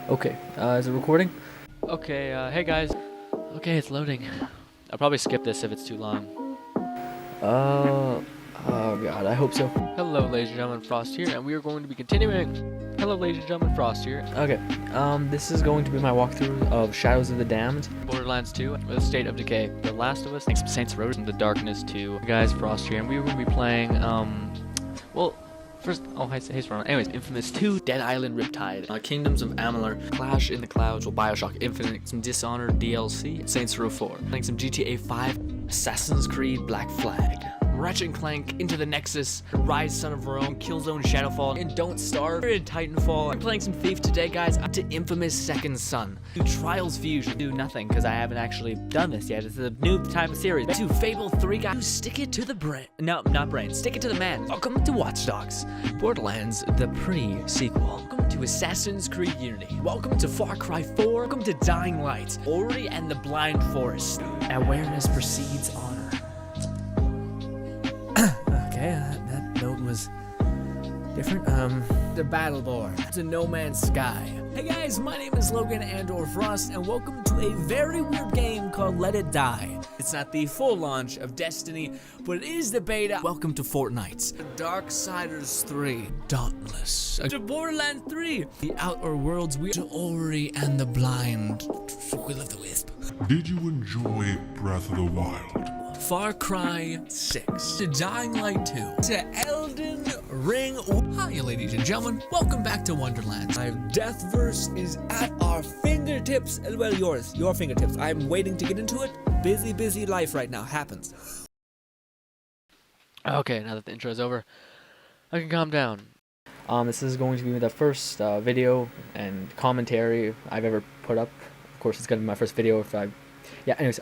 Okay, is it recording? Okay, hey guys. Okay, it's loading. I'll probably skip this if it's too long. Oh god, I hope so. Hello, ladies and gentlemen, Frost here, and we are going to be continuing. Hello, ladies and gentlemen, Frost here. Okay, this is going to be my walkthrough of Shadows of the Damned. Borderlands 2, with State of Decay, The Last of Us, Saints Row, and The Darkness 2. Guys, Frost here, and we are going to be playing, well, first, oh, hey, Ron. Anyways, Infamous 2, Dead Island Riptide, Kingdoms of Amalur, Clash in the Clouds, Bioshock Infinite, some Dishonored DLC, Saints Row 4, playing some GTA 5, Assassin's Creed Black Flag, Ratchet & Clank, Into the Nexus, Rise Son of Rome, Killzone Shadowfall, and Don't Starve, we're in Titanfall. I'm playing some Thief today, guys, up to Infamous Second Son. Do Trials Fusion, do nothing, because I haven't actually done this yet. It's a new type of series. To Fable 3, guys, stick it to the brain. No, not brain, stick it to the man. Welcome to Watch Dogs, Borderlands, the pre-sequel. Welcome to Assassin's Creed Unity. Welcome to Far Cry 4. Welcome to Dying Light, Ori and the Blind Forest. Awareness precedes honor. Okay, that note was different. The Battleborn, to No Man's Sky. Hey guys, my name is Logan Andor Frost, and welcome to a very weird game called Let It Die. It's not the full launch of Destiny, but it is the beta. Welcome to Fortnite. Darksiders 3, Dauntless. To Borderlands 3, The Outer Worlds, to Ori and the Blind. Will of the Wisp. Did you enjoy Breath of the Wild? Far Cry 6, to Dying Light 2, to Elden Ring. Hi, ladies and gentlemen, welcome back to Wonderland. Deathverse is at our fingertips, well, your fingertips. I'm waiting to get into it. Busy life right now, happens. Okay, now that the intro is over, I can calm down. This is going to be the first video and commentary I've ever put up. Of course, it's gonna be my first video if I... Yeah, anyways,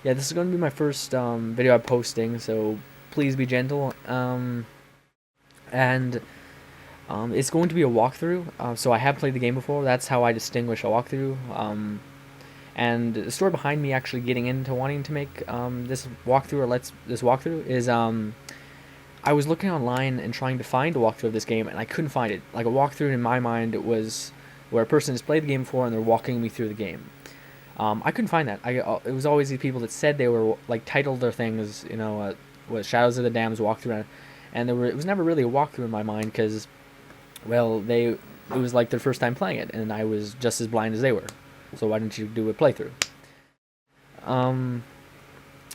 yeah, this is going to be my first video I'm posting, so please be gentle. And it's going to be a walkthrough, so I have played the game before. That's how I distinguish a walkthrough. And the story behind me actually getting into wanting to make this walkthrough is I was looking online and trying to find a walkthrough of this game, and I couldn't find it. Like, a walkthrough in my mind, it was where a person has played the game before and they're walking me through the game. I couldn't find that. It was always these people that said they were, like, titled their things, you know, what Shadows of the Damned walkthrough, and it was never really a walkthrough in my mind because, well, it was like their first time playing it, and I was just as blind as they were. So why didn't you do a playthrough?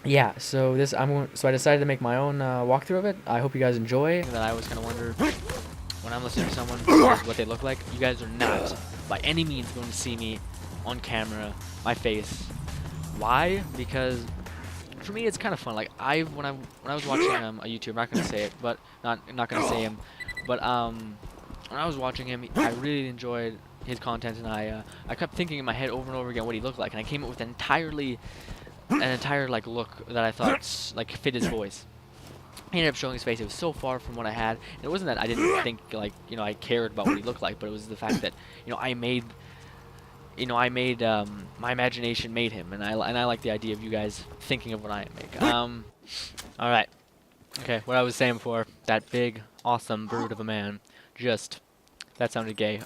Yeah. So I decided to make my own walkthrough of it. I hope you guys enjoy. That I was gonna wonder when I'm listening to someone what they look like. You guys are not by any means going to see me on camera, my face. Why? Because for me it's kind of fun. Like when I was watching a YouTuber, I'm not gonna say it, but not gonna say him, but when I was watching him, I really enjoyed his content, and I kept thinking in my head over and over again what he looked like, and I came up with an entire like look that I thought like fit his voice. He ended up showing his face. It was so far from what I had, and it wasn't that I didn't think, like, you know, I cared about what he looked like, but it was the fact that, you know, my imagination made him, and I like the idea of you guys thinking of what I make. All right, okay. What I was saying before, that big, awesome brute of a man, that sounded gay.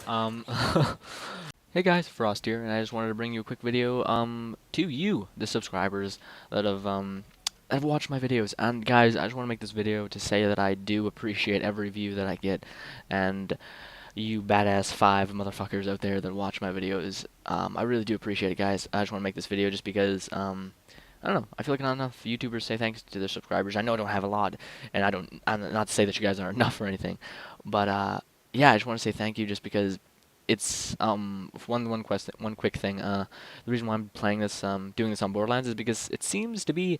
Hey guys, Frost here, and I just wanted to bring you a quick video to you, the subscribers that have watched my videos. And guys, I just want to make this video to say that I do appreciate every view that I get, and you badass 5 motherfuckers out there that watch my videos, I really do appreciate it, guys. I just want to make this video just because I don't know, I feel like not enough YouTubers say thanks to their subscribers. I know I don't have a lot, and I'm not to say that you guys aren't enough or anything, but yeah, I just want to say thank you just because it's one quick thing. The reason why I'm playing this, doing this on Borderlands, is because it seems to be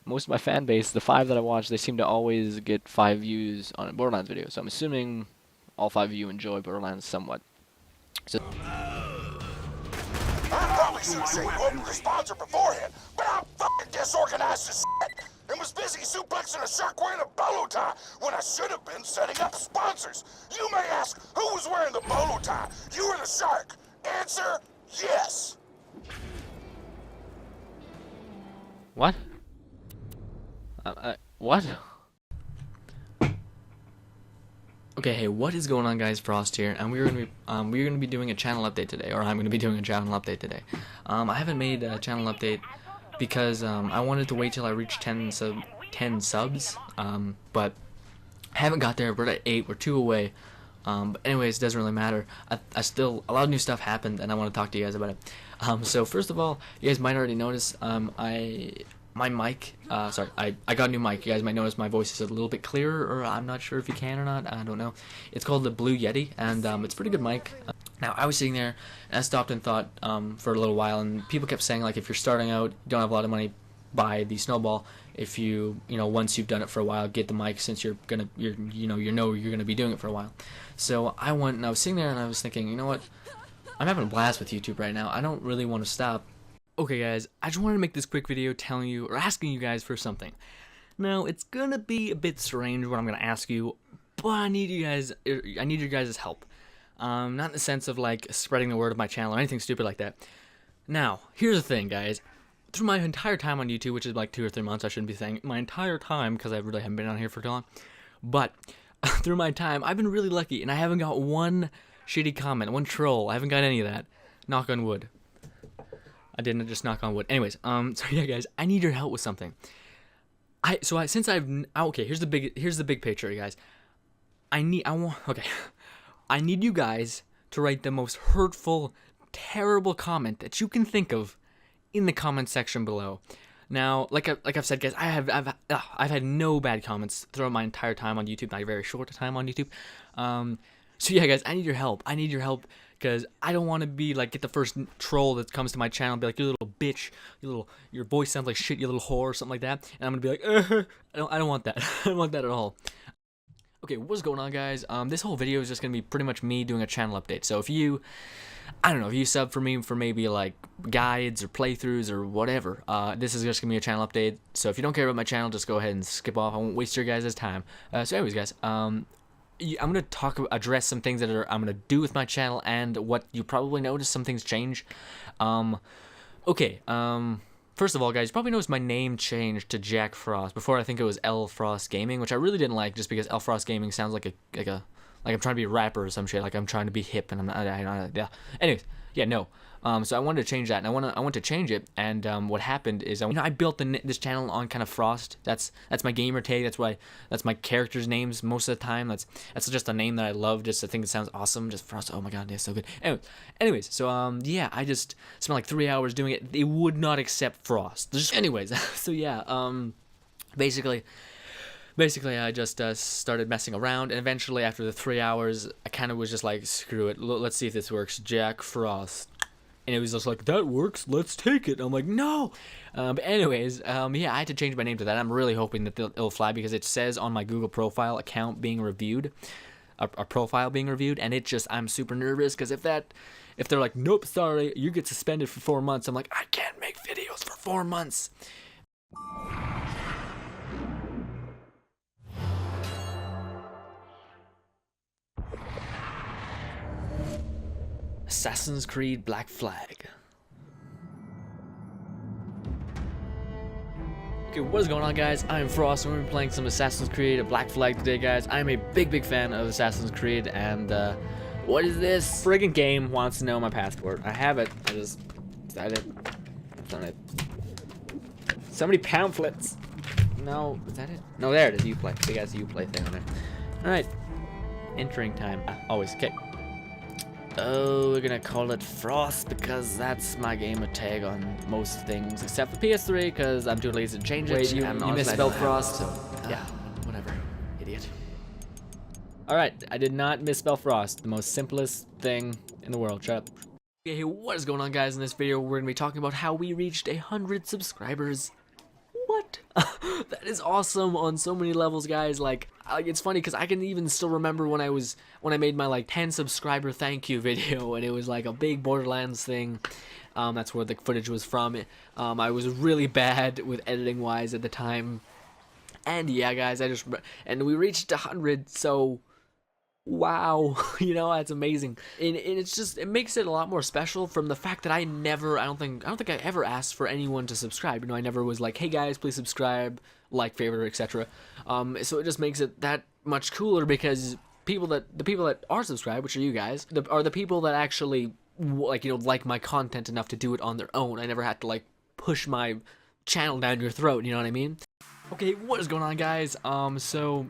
most of my fan base, the 5 that I watch, they seem to always get 5 views on a Borderlands video. So I'm assuming all 5 of you enjoy Borderlands somewhat. So I probably should have said open the sponsor beforehand, but I'm fucking disorganized as shit and was busy suplexing a shark wearing a bolo tie when I should have been setting up sponsors. You may ask, who was wearing the bolo tie? You or the shark? Answer, yes. what? What? Okay, hey, what is going on, guys? Frost here, and we're gonna be doing a channel update today, or I'm gonna be doing a channel update today. I haven't made a channel update because I wanted to wait till I reach 10 subs, but I haven't got there. We're at 8. We're 2 away. But anyways, it doesn't really matter. I still, a lot of new stuff happened, and I want to talk to you guys about it. So first of all, you guys might already notice, my mic, I got a new mic. You guys might notice my voice is a little bit clearer, or I'm not sure if you can or not. I don't know. It's called the Blue Yeti, and it's a pretty good mic. Now, I was sitting there, and I stopped and thought for a little while, and people kept saying, like, if you're starting out, you don't have a lot of money, buy the Snowball. If you know, once you've done it for a while, get the mic, since you're gonna be doing it for a while. So I went and I was sitting there and I was thinking, you know what? I'm having a blast with YouTube right now. I don't really want to stop. Okay, guys, I just wanted to make this quick video telling you or asking you guys for something. Now, it's gonna be a bit strange what I'm gonna ask you, but I need you guys. I need your guys' help. Not in the sense of like spreading the word of my channel or anything stupid like that. Now, here's the thing, guys. Through my entire time on YouTube, which is like 2 or 3 months, I shouldn't be saying my entire time because I really haven't been on here for too long. But through my time, I've been really lucky, and I haven't got one shitty comment, one troll. I haven't got any of that. Knock on wood. I didn't just knock on wood. Anyways, so yeah, guys, I need your help with something. Okay, here's the big picture, guys. I need you guys to write the most hurtful, terrible comment that you can think of in the comment section below. Now, like I've said, guys, I've had no bad comments throughout my entire time on YouTube, my very short time on YouTube. So yeah, guys, I need your help. I need your help because I don't want to be like get the first troll that comes to my channel and be like, you little bitch, your voice sounds like shit, you little whore, or something like that. And I'm gonna be like, I don't want that. I don't want that at all. Okay, what's going on, guys? This whole video is just gonna be pretty much me doing a channel update. So if you sub for me for maybe like guides or playthroughs or whatever, this is just gonna be a channel update. So if you don't care about my channel, just go ahead and skip off. I won't waste your guys' time. So anyways, guys, I'm gonna address some things that I'm gonna do with my channel, and what you probably noticed, some things change. First of all, guys, you probably noticed my name changed to Jack Frost. Before, I think it was L Frost Gaming, which I really didn't like, just because L Frost Gaming sounds like I'm trying to be a rapper or some shit, like I'm trying to be hip, and I'm not. Yeah. Anyways, yeah, no. So I wanted to change that, and I want to change it. And what happened is, I built this channel on kind of Frost. That's my gamer tag. That's my characters' names most of the time. That's just a name that I love. Just I think it sounds awesome. Just Frost. Oh my god, it's so good. Anyways, so yeah, I just spent like 3 hours doing it. They would not accept Frost. Anyways, so yeah, basically, I just started messing around, and eventually, after the 3 hours, I kind of was just like, screw it, let's see if this works. Jack Frost. And it was just like, that works, let's take it. I'm like, no. But anyways, yeah, I had to change my name to that. I'm really hoping that it'll fly, because it says on my Google profile account being reviewed, a profile being reviewed, and I'm super nervous, because if they're like, nope, sorry, you get suspended for 4 months, I'm like, I can't make videos for 4 months. Assassin's Creed Black Flag. Okay, what is going on, guys? I'm Frost, and we're playing some Assassin's Creed Black Flag today, guys. I'm a big fan of Assassin's Creed, and what is this? Friggin' game wants to know my passport. I have it. Is that it? It's not it. So many pamphlets. No, is that it? No, there it is. Uplay. Big ass Uplay thing on there. Alright. Entering time. Always. Okay. Oh, we're gonna call it Frost because that's my gamer tag on most things, except for PS3, because I'm too lazy to change it. Wait, you misspelled Frost? So, yeah, whatever. Idiot. Alright, I did not misspell Frost. The most simplest thing in the world. Shut up. Okay, hey, what is going on, guys? In this video, we're gonna be talking about how we reached 100 subscribers. What? That is awesome on so many levels, guys. Like it's funny because I can even still remember when I made my like 10 subscriber thank you video, and it was like a big Borderlands thing. That's where the footage was from. I was really bad with editing wise at the time, and yeah, guys, and we reached 100. So wow, you know, that's amazing. And it makes it a lot more special from the fact that I don't think I ever asked for anyone to subscribe. You know, I never was like, hey guys, please subscribe, like, favorite, etc. So it just makes it that much cooler because the people that are subscribed, which are you guys, are the people that actually like my content enough to do it on their own. I never had to like push my channel down your throat, you know what I mean? Okay, what is going on, guys? So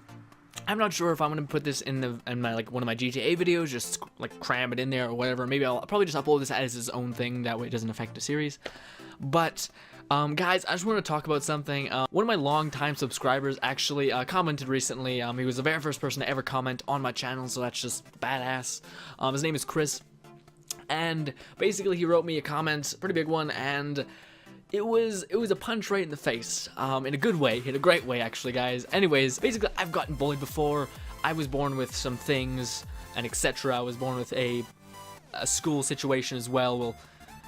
I'm not sure if I'm gonna put this in my like one of my GTA videos, just like cram it in there or whatever. Maybe I'll probably just upload this as its own thing, that way it doesn't affect the series. But guys, I just want to talk about something. One of my long-time subscribers actually commented recently. He was the very first person to ever comment on my channel, so that's just badass. His name is Chris, and basically he wrote me a comment, pretty big one, and it was a punch right in the face, in a good way, in a great way actually, guys. Anyways, basically I've gotten bullied before. I was born with some things, and etc. I was born with a school situation as well. Well,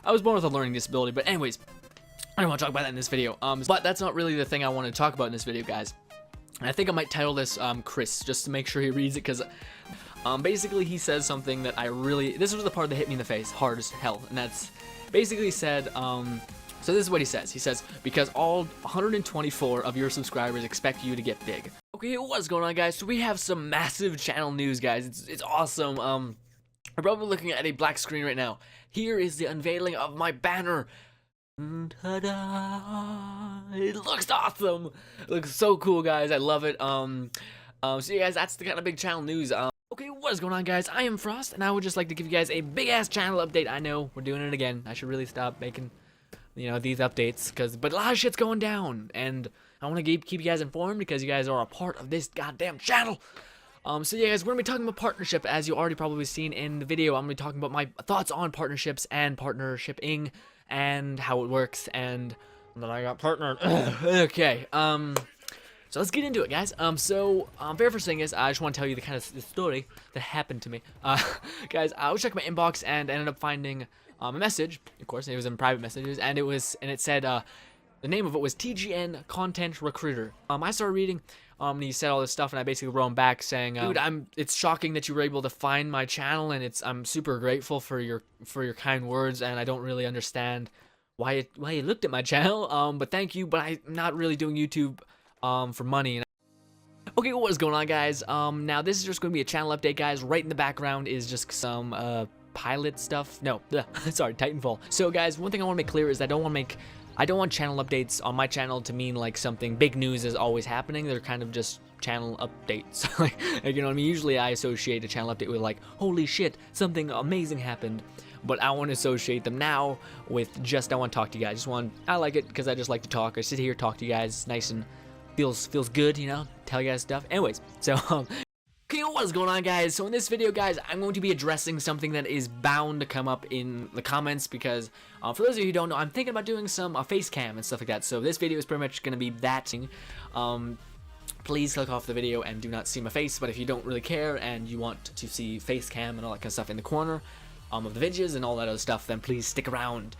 I was born with a learning disability, but anyways, I don't want to talk about that in this video. But that's not really the thing I want to talk about in this video, guys. And I think I might title this Chris, just to make sure he reads it, because basically he says something that this was the part that hit me in the face hard as hell, and that's basically said, so this is what he says. He says, because all 124 of your subscribers expect you to get big. Okay, what's going on, guys? So we have some massive channel news, guys. It's awesome. I'm probably looking at a black screen right now. Here is the unveiling of my banner. Ta-da! It looks awesome. It looks so cool, guys. I love it. So yeah, guys, that's the kind of big channel news. Okay, what is going on, guys? I am Frost, and I would just like to give you guys a big-ass channel update. I know, we're doing it again. I should really stop making, these updates, but a lot of shit's going down, and I want to keep you guys informed because you guys are a part of this goddamn channel. So yeah, guys, we're going to be talking about partnership, as you already probably seen in the video. I'm going to be talking about my thoughts on partnerships and partnershiping and how it works, and then I got partnered. Okay, so let's get into it, guys. Very first thing is, I just want to tell you the story that happened to me. Guys, I was checking my inbox and ended up finding a message. Of course, it was in private messages, and it said the name of it was TGN Content Recruiter. I started reading, and he said all this stuff, and I basically wrote him back saying, dude, it's shocking that you were able to find my channel, and I'm super grateful for your kind words, and I don't really understand why you looked at my channel, but thank you, but I'm not really doing YouTube for money. Okay, what is going on, guys? Now this is just going to be a channel update, guys. Right in the background is just some pilot stuff. No, sorry, Titanfall. So guys, one thing I want to make clear is I don't want channel updates on my channel to mean like something big news is always happening. They're kind of just channel updates. like, you know what I mean? Usually I associate a channel update with like, holy shit, something amazing happened. But I want to associate them now with just, I want to talk to you guys. I like it because I just like to talk. I sit here, talk to you guys, nice and feels good, tell you guys stuff. Anyways, so okay, what is going on, guys? So in this video, guys, I'm going to be addressing something that is bound to come up in the comments because for those of you who don't know, I'm thinking about doing some face cam and stuff like that. So this video is pretty much going to be that thing. Please click off the video and do not see my face, but if you don't really care and you want to see face cam and all that kind of stuff in the corner of the videos and all that other stuff, then please stick around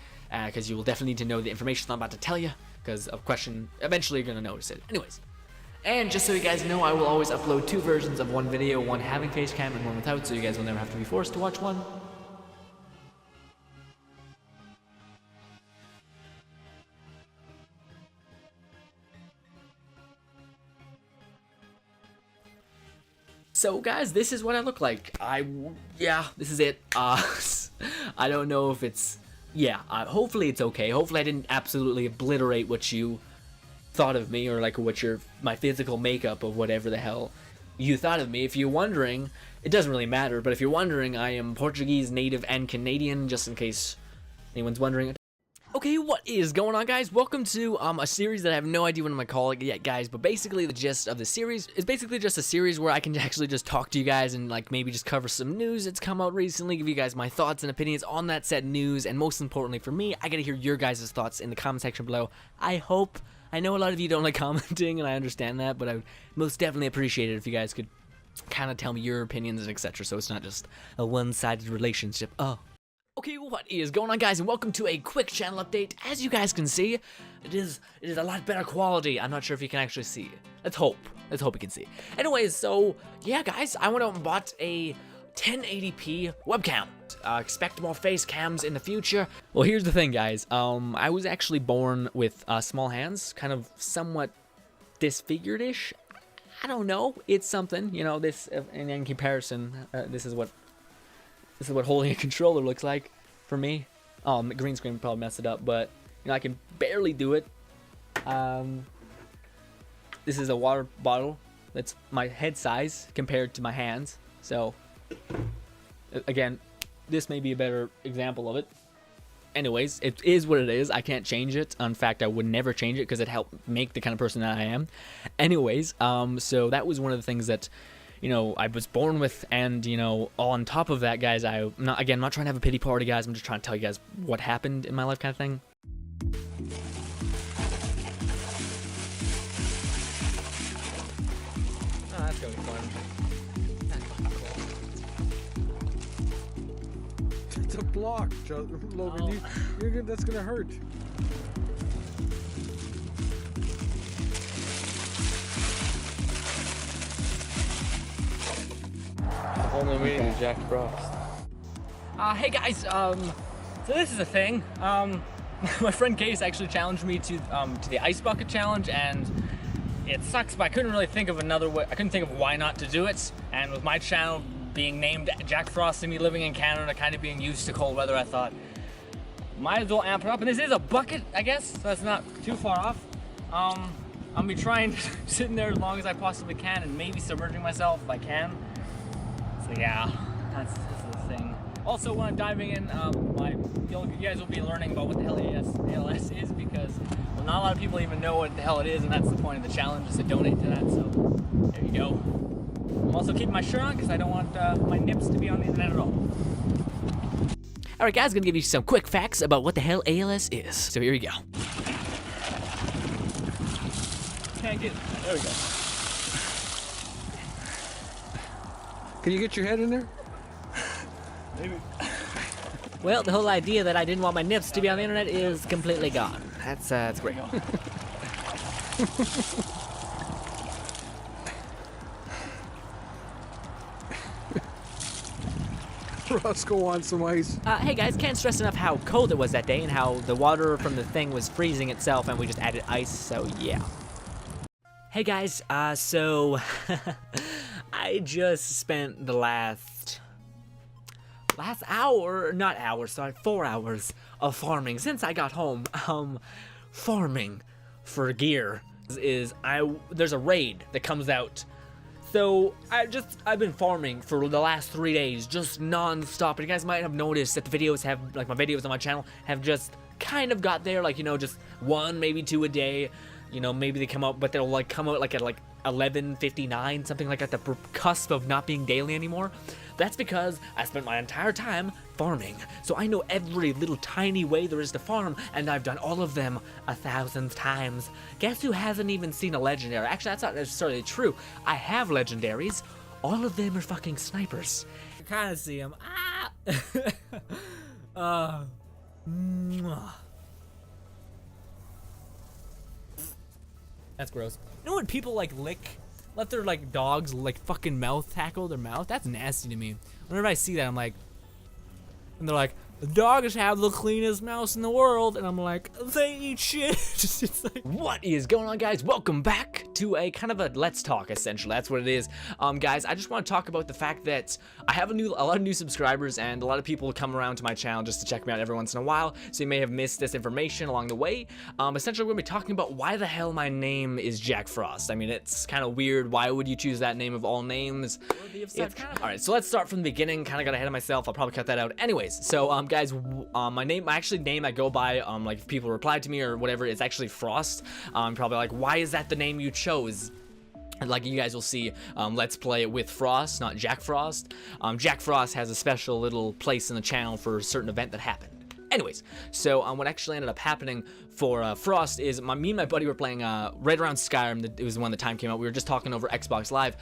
because you will definitely need to know the information I'm about to tell you, because of question, eventually you're going to notice it. Anyways, and just so you guys know, I will always upload 2 versions of one video, one having face cam and one without, so you guys will never have to be forced to watch one. So guys, this is what I look like. Yeah, this is it. I don't know if it's, hopefully it's okay. Hopefully I didn't absolutely obliterate what you thought of me, or like my physical makeup of whatever the hell you thought of me. If you're wondering, it doesn't really matter, but if you're wondering, I am Portuguese, native, and Canadian, just in case anyone's wondering. Okay, what is going on, guys? Welcome to a series that I have no idea what I'm gonna call it yet, guys, but basically the gist of the series is basically just a series where I can actually just talk to you guys and like maybe just cover some news that's come out recently, give you guys my thoughts and opinions on that said news, and most importantly for me, I gotta hear your guys' thoughts in the comment section below. I know a lot of you don't like commenting, and I understand that, but I would most definitely appreciate it if you guys could kind of tell me your opinions and etc., so it's not just a one-sided relationship. Okay, what is going on, guys, and welcome to a quick channel update. As you guys can see, it is a lot better quality. I'm not sure if you can actually see. Let's hope you can see. Anyways, so yeah, guys, I went out and bought a 1080p webcam. Expect more face cams in the future. Well, here's the thing, guys. I was actually born with small hands, kind of somewhat disfigured-ish. I don't know. It's something, you know. This in comparison, this is what holding a controller looks like for me. Oh, the green screen probably messed it up, but you know I can barely do it. This is a water bottle that's my head size compared to my hands. So again, this may be a better example of it. Anyways, it is what it is. I can't change it. In fact, I would never change it because it helped make the kind of person that I am. Anyways, so that was one of the things that, you know, I was born with, and, you know, on top of that, guys, I'm not trying to have a pity party, guys. I'm just trying to tell you guys what happened in my life kind of thing. Oh, that's gonna be fun. It's a block, Logan. Oh. That's gonna hurt. Only me and Jack Frost. Hey guys, so this is a thing. My friend Case actually challenged me to the ice bucket challenge, and it sucks, but I couldn't really think of another way. I couldn't think of why not to do it. And with my channel being named Jack Frost and me living in Canada, kind of being used to cold weather, I thought might as well amp it up. And this is a bucket, I guess, so that's not too far off. I'll be trying to sit in there as long as I possibly can, and maybe submerging myself if I can. So yeah, that's the thing. Also, when I'm diving in, you guys will be learning about what the hell ALS is, because well, not a lot of people even know what the hell it is, and that's the point of the challenge, is to donate to that. So there you go. I'm also keeping my shirt on because I don't want my nips to be on the internet at all. Alright guys, gonna give you some quick facts about what the hell ALS is. So here we go. Can't get it. There we go. Can you get your head in there? Maybe. Well, the whole idea that I didn't want my nips to be on the internet is completely gone. That's great. Roscoe wants some ice. Hey guys, can't stress enough how cold it was that day and how the water from the thing was freezing itself and we just added ice, so yeah. Hey guys, so I just spent the last hour, not hour, sorry, 4 hours of farming since I got home. Farming for gear there's a raid that comes out. So I've been farming for the last 3 days, just non-stop. And you guys might have noticed that the videos have, like my videos on my channel have just kind of got there, like, you know, just one, maybe two a day. You know, maybe they come out, but they'll like come out like at like 11:59, something like at the cusp of not being daily anymore. That's because I spent my entire time farming, so I know every little tiny way there is to farm, and I've done all of them 1,000 times. Guess who hasn't even seen a legendary? Actually, that's not necessarily true. I have legendaries. All of them are fucking snipers. You kind of see them. That's gross. You know when people like let their like dogs like fucking mouth tackle their mouth? That's nasty to me. Whenever I see that, I'm like, and they're like, the dogs have the cleanest mouse in the world, and I'm like, they eat shit. It's like, what is going on, guys? Welcome back to a kind of a let's talk, essentially. That's what it is. Guys, I just want to talk about the fact that I have a lot of new subscribers, and a lot of people come around to my channel just to check me out every once in a while, so you may have missed this information along the way. Essentially, we're going to be talking about why the hell my name is Jack Frost. I mean, it's kind of weird. Why would you choose that name of all names? Alright, so let's start from the beginning. Kind of got ahead of myself. I'll probably cut that out. Anyways, so, guys, my name I go by, like if people reply to me or whatever, it's actually Frost. Probably like, why is that the name you chose? And like you guys will see, let's play it with Frost, not Jack Frost. Jack Frost has a special little place in the channel for a certain event that happened. Anyways, so what actually ended up happening for Frost is me and my buddy were playing right around Skyrim. It was when the time came out. We were just talking over Xbox Live.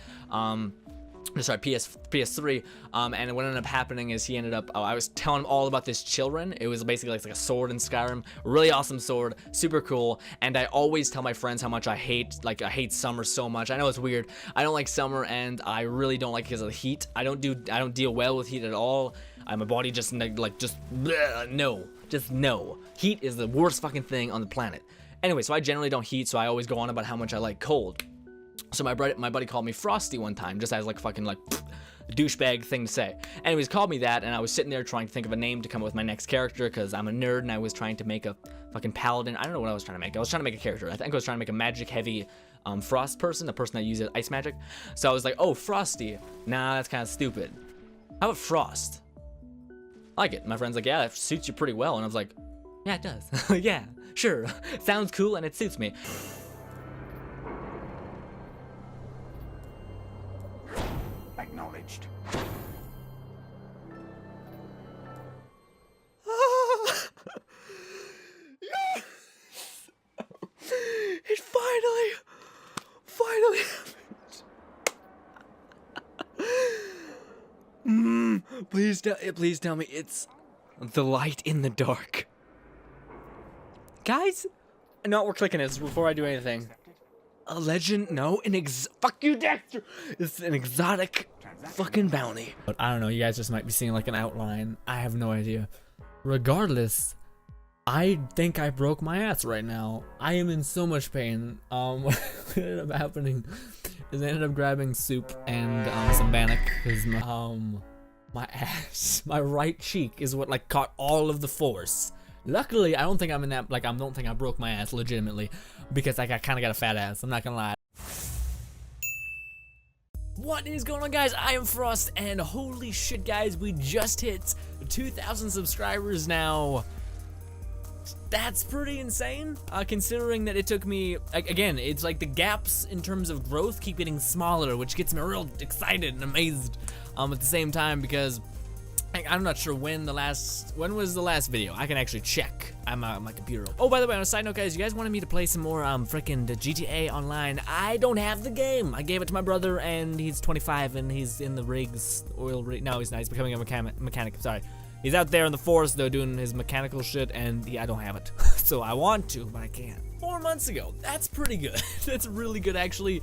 Sorry, PS3, and what ended up happening is he ended up, I was telling him all about this children. It was basically like a sword in Skyrim, really awesome sword, super cool, and I always tell my friends how much I hate summer so much. I know it's weird. I don't like summer, and I really don't like it because of the heat. I don't deal well with heat at all. My body just no. Heat is the worst fucking thing on the planet. Anyway, so I generally don't heat, so I always go on about how much I like cold. So my buddy called me Frosty one time, just as like fucking like douchebag thing to say. Anyways, called me that, and I was sitting there trying to think of a name to come up with my next character, because I'm a nerd and I was trying to make a fucking paladin. I don't know what I was trying to make. I was trying to make a character. I think I was trying to make a magic heavy frost person, a person that uses ice magic. So I was like, oh, Frosty. Nah, that's kind of stupid. How about Frost? I like it. My friend's like, yeah, that suits you pretty well. And I was like, yeah, it does. Yeah, sure. Sounds cool and it suits me. Acknowledged. Yes! It finally happened. Please tell me it's the light in the dark. Guys, no, we're clicking this before I do anything. A legend? No, fuck you, Dexter. It's an exotic fucking bounty. But I don't know, you guys just might be seeing like an outline. I have no idea. Regardless, I think I broke my ass right now. I am in so much pain. What ended up happening is I ended up grabbing soup and some bannock, because my ass, my right cheek is what like caught all of the force. Luckily, I don't think I'm in that, like, I don't think I broke my ass legitimately, because like I kind of got a fat ass, I'm not gonna lie. What is going on, guys? I am Frost, and holy shit, guys, we just hit 2,000 subscribers now. That's pretty insane, considering that it took me, again, it's like the gaps in terms of growth keep getting smaller, which gets me real excited and amazed at the same time, because I'm not sure when was the last video. I can actually check. I'm on my computer. Oh, by the way, on a side note, guys, you guys wanted me to play some more frickin' GTA Online. I don't have the game. I gave it to my brother, and he's 25, and he's in the rigs, oil rig. No, he's not. He's becoming a mechanic. Sorry. He's out there in the forest, though, doing his mechanical shit, and yeah, I don't have it. So I want to, but I can't. 4 months ago. That's pretty good. That's really good, actually,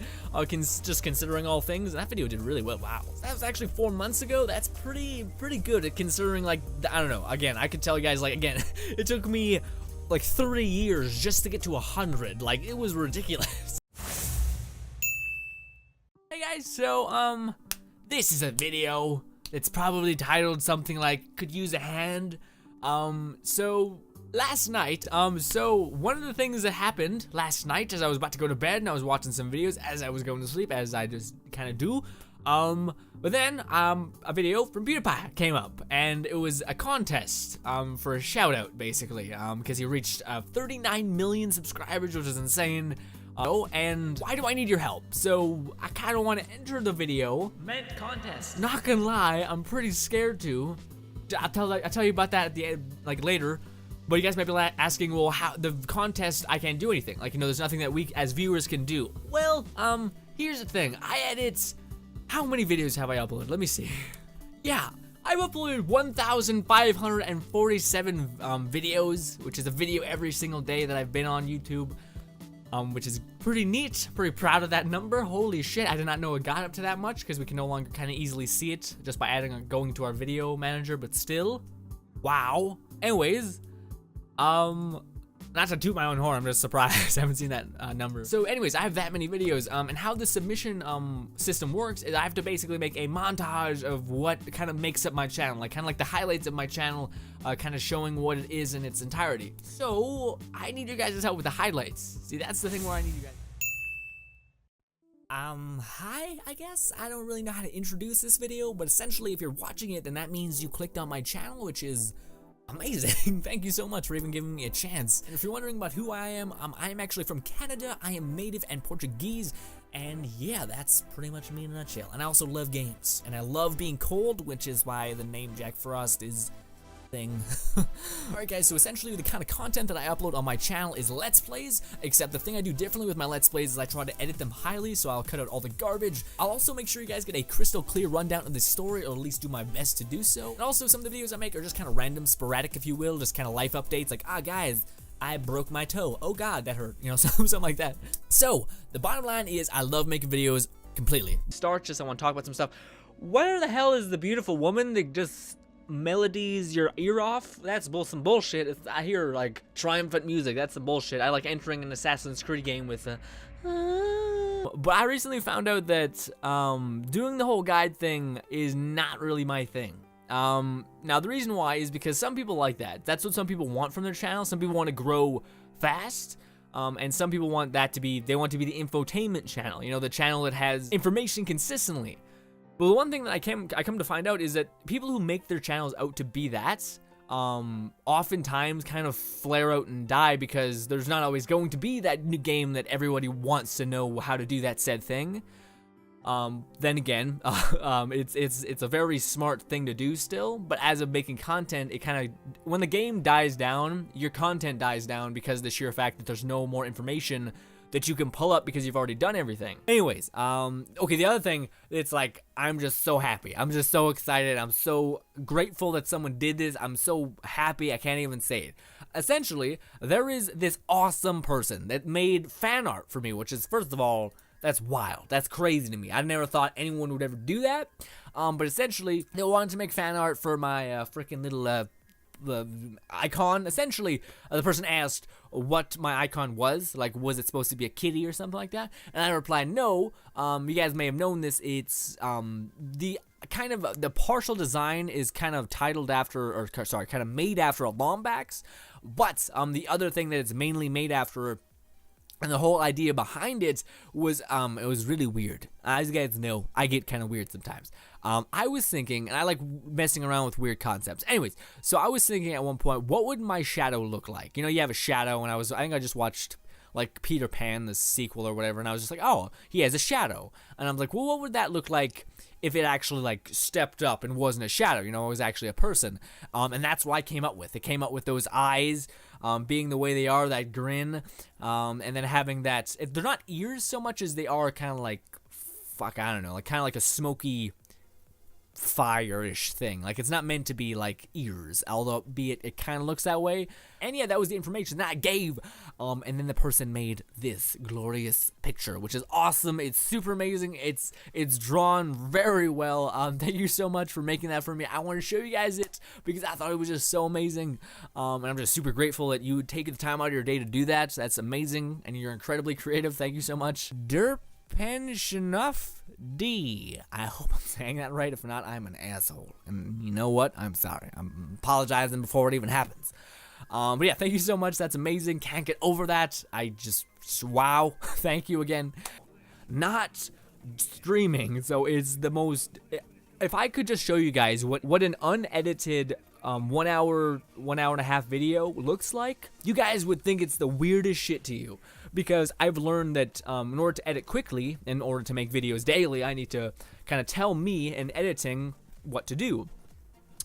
just considering all things. That video did really well. Wow. That was actually 4 months ago. That's pretty good at considering, like, I don't know. Again, I could tell you guys, like, again, it took me, like, 3 years just to get to 100. Like, it was ridiculous. Hey, guys, so, this is a video. It's probably titled something like, could use a hand. So last night, so one of the things that happened last night as I was about to go to bed and I was watching some videos as I was going to sleep, as I just kind of do, but then, a video from PewDiePie came up, and it was a contest, for a shout out, basically, because he reached, 39 million subscribers, which is insane. And why do I need your help? So I kind of want to enter the video. Meant contest. Not gonna lie, I'm pretty scared to. I'll tell you about that at the end, like later. But you guys might be asking, well, how the contest? I can't do anything. Like, you know, there's nothing that we as viewers can do. Well, here's the thing. I edit. How many videos have I uploaded? Let me see. Yeah. I've uploaded 1,547 videos, which is a video every single day that I've been on YouTube. Which is pretty neat. Pretty proud of that number. Holy shit, I did not know it got up to that much, because we can no longer kind of easily see it just by going to our video manager, but still, wow. Anyways, not to toot my own horn, I'm just surprised I haven't seen that number. So anyways, I have that many videos, and how the submission system works is I have to basically make a montage of what kind of makes up my channel, like kind of like the highlights of my channel, kind of showing what it is in its entirety. So I need you guys' help with the highlights. See, that's the thing where I need you guys. Hi, I guess. I don't really know how to introduce this video, but essentially if you're watching it, then that means you clicked on my channel, which is amazing. Thank you so much for even giving me a chance. And if you're wondering about who I am actually from Canada. I am native and Portuguese, and yeah, that's pretty much me in a nutshell. And I also love games, and I love being cold, which is why the name Jack Frost is thing. Alright guys, so essentially the kind of content that I upload on my channel is Let's Plays, except the thing I do differently with my Let's Plays is I try to edit them highly, so I'll cut out all the garbage. I'll also make sure you guys get a crystal clear rundown of the story, or at least do my best to do so. And also some of the videos I make are just kind of random, sporadic if you will, just kind of life updates, like, guys, I broke my toe. Oh god, that hurt. You know, something like that. So, the bottom line is I love making videos completely. Start, just I want to talk about some stuff. Where the hell is the beautiful woman that just melodies your ear off? That's some bullshit. I hear like triumphant music. That's some bullshit. I like entering an Assassin's Creed game with what But I recently found out that doing the whole guide thing is not really my thing. Now the reason why is because some people like that. That's what some people want from their channel. Some people want to grow fast. And some people want that to be, they want to be the infotainment channel, you know, the channel that has information consistently. But the one thing that I come to find out is that people who make their channels out to be that, oftentimes kind of flare out and die because there's not always going to be that new game that everybody wants to know how to do that said thing. Then again, it's a very smart thing to do still, but as of making content, it kind of, when the game dies down, your content dies down because of the sheer fact that there's no more information that you can pull up because you've already done everything. Anyways, okay, the other thing, it's like, I'm just so happy. I'm just so excited. I'm so grateful that someone did this. I'm so happy, I can't even say it. Essentially, there is this awesome person that made fan art for me, which is, first of all, that's wild. That's crazy to me. I never thought anyone would ever do that. But essentially, they wanted to make fan art for my freaking little icon. Essentially, the person asked what my icon was. Like, was it supposed to be a kitty or something like that? And I replied, no. You guys may have known this. It's the kind of the partial design is kind of titled after, or sorry, kind of made after a Lombax. But the other thing that it's mainly made after, and the whole idea behind it was really weird. As you guys know, I get kind of weird sometimes. I was thinking, and I like messing around with weird concepts. Anyways, so I was thinking at one point, what would my shadow look like? You know, you have a shadow, and I think I just watched like Peter Pan, the sequel or whatever, and I was just like, oh, he has a shadow. And I'm like, well, what would that look like if it actually like stepped up and wasn't a shadow, you know, it was actually a person? And that's what I came up with. It came up with those eyes, being the way they are, that grin, and then having that, they're not ears so much as they are kind of like, I don't know, like kind of like a smoky fire-ish thing. Like, it's not meant to be like ears, although be it kind of looks that way. And yeah, that was the information that I gave. And then the person made this glorious picture, which is awesome. It's super amazing. It's drawn very well. Thank you so much for making that for me. I want to show you guys it because I thought it was just so amazing. And I'm just super grateful that you would take the time out of your day to do that. That's amazing, and you're incredibly creative. Thank you so much. Derpenshnuff D. I hope I'm saying that right. If not, I'm an asshole. And you know what? I'm sorry. I'm apologizing before it even happens. But yeah, thank you so much. That's amazing. Can't get over that. I just wow. Thank you again. Not streaming. So it's the most. If I could just show you guys what an unedited 1 hour and a half video looks like, you guys would think it's the weirdest shit to you. Because I've learned that in order to edit quickly, in order to make videos daily, I need to kind of tell me in editing what to do.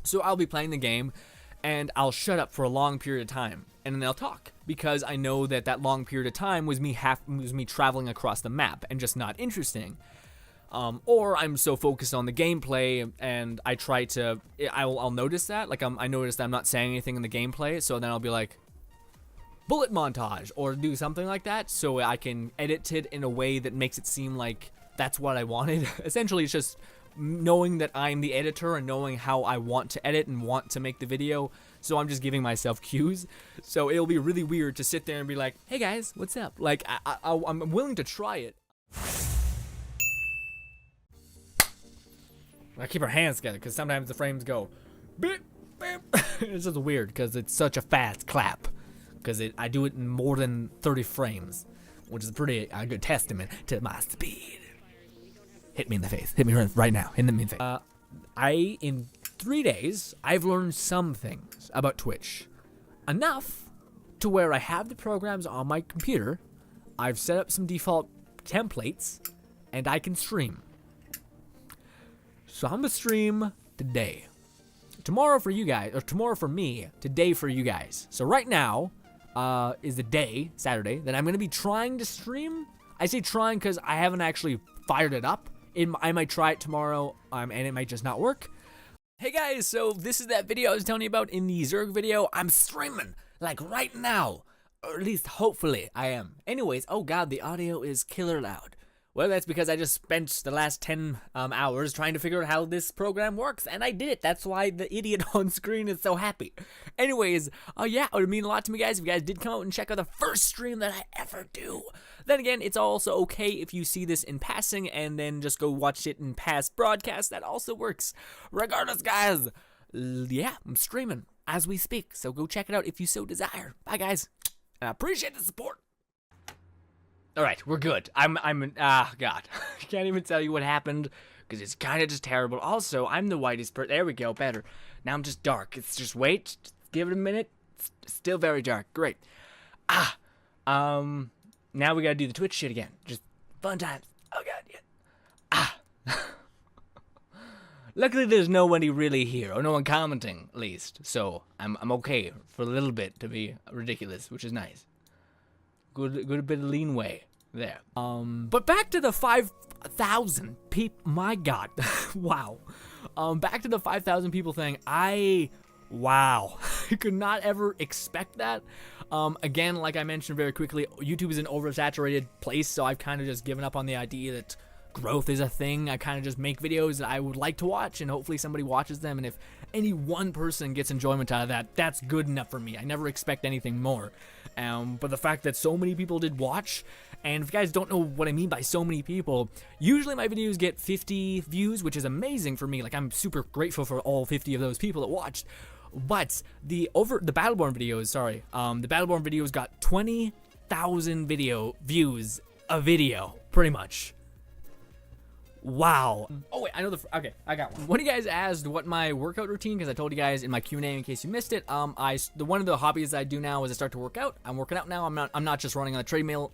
So I'll be playing the game, and I'll shut up for a long period of time, and then I'll talk, because I know that that long period of time was me traveling across the map and just not interesting. Or I'm so focused on the gameplay, and I try to, I'll notice that, like I notice that I'm not saying anything in the gameplay, so then I'll be like, bullet montage, or do something like that, so I can edit it in a way that makes it seem like that's what I wanted. Essentially, it's just knowing that I'm the editor and knowing how I want to edit and want to make the video, so I'm just giving myself cues. So it'll be really weird to sit there and be like, hey guys, what's up? Like, I'm willing to try it. I keep our hands together because sometimes the frames go beep, beep. It's just weird because it's such a fast clap. Because I do it in more than 30 frames, which is a pretty good testament to my speed. Hit me in the face. Hit me right now. Hit me in the face. In 3 days, I've learned some things about Twitch. Enough to where I have the programs on my computer, I've set up some default templates, and I can stream. So I'm going to stream today. Tomorrow for you guys, or tomorrow for me, today for you guys. So right now is the day, Saturday, that I'm going to be trying to stream. I say trying because I haven't actually fired it up. I might try it tomorrow, and it might just not work. Hey guys, so this is that video I was telling you about in the Zerg video. I'm streaming, like right now. Or at least, hopefully, I am. Anyways, oh god, the audio is killer loud. Well, that's because I just spent the last 10 hours trying to figure out how this program works, and I did it. That's why the idiot on screen is so happy. Anyways, yeah, it would mean a lot to me, guys, if you guys did come out and check out the first stream that I ever do. Then again, it's also okay if you see this in passing and then just go watch it in past broadcasts. That also works. Regardless, guys, yeah, I'm streaming as we speak, so go check it out if you so desire. Bye, guys, and I appreciate the support. All right, we're good. God, I can't even tell you what happened because it's kind of just terrible. Also, I'm the whitest person. There we go, better. Now I'm just dark. It's just wait, just give it a minute. It's still very dark. Great. Now we gotta do the Twitch shit again. Just fun times. Oh god, yeah. Luckily, there's nobody really here, or no one commenting, at least. So I'm okay for a little bit to be ridiculous, which is nice. Good bit of leanway there. But back to the 5,000 people. My God, wow. Back to the 5,000 people thing. Wow, I could not ever expect that. Again, like I mentioned very quickly, YouTube is an oversaturated place, so I've kind of just given up on the idea that growth is a thing. I kind of just make videos that I would like to watch, and hopefully somebody watches them, and if any one person gets enjoyment out of that, that's good enough for me. I never expect anything more. But the fact that so many people did watch, and if you guys don't know what I mean by so many people, usually my videos get 50 views, which is amazing for me. Like, I'm super grateful for all 50 of those people that watched. But the Battleborn videos, the Battleborn videos got 20,000 views a video, pretty much. Wow. Oh wait, I know okay, I got one. One of you guys asked what my workout routine, because I told you guys in my Q&A in case you missed it. One of the hobbies I do now is I start to work out. I'm working out now. I'm not just running on the treadmill.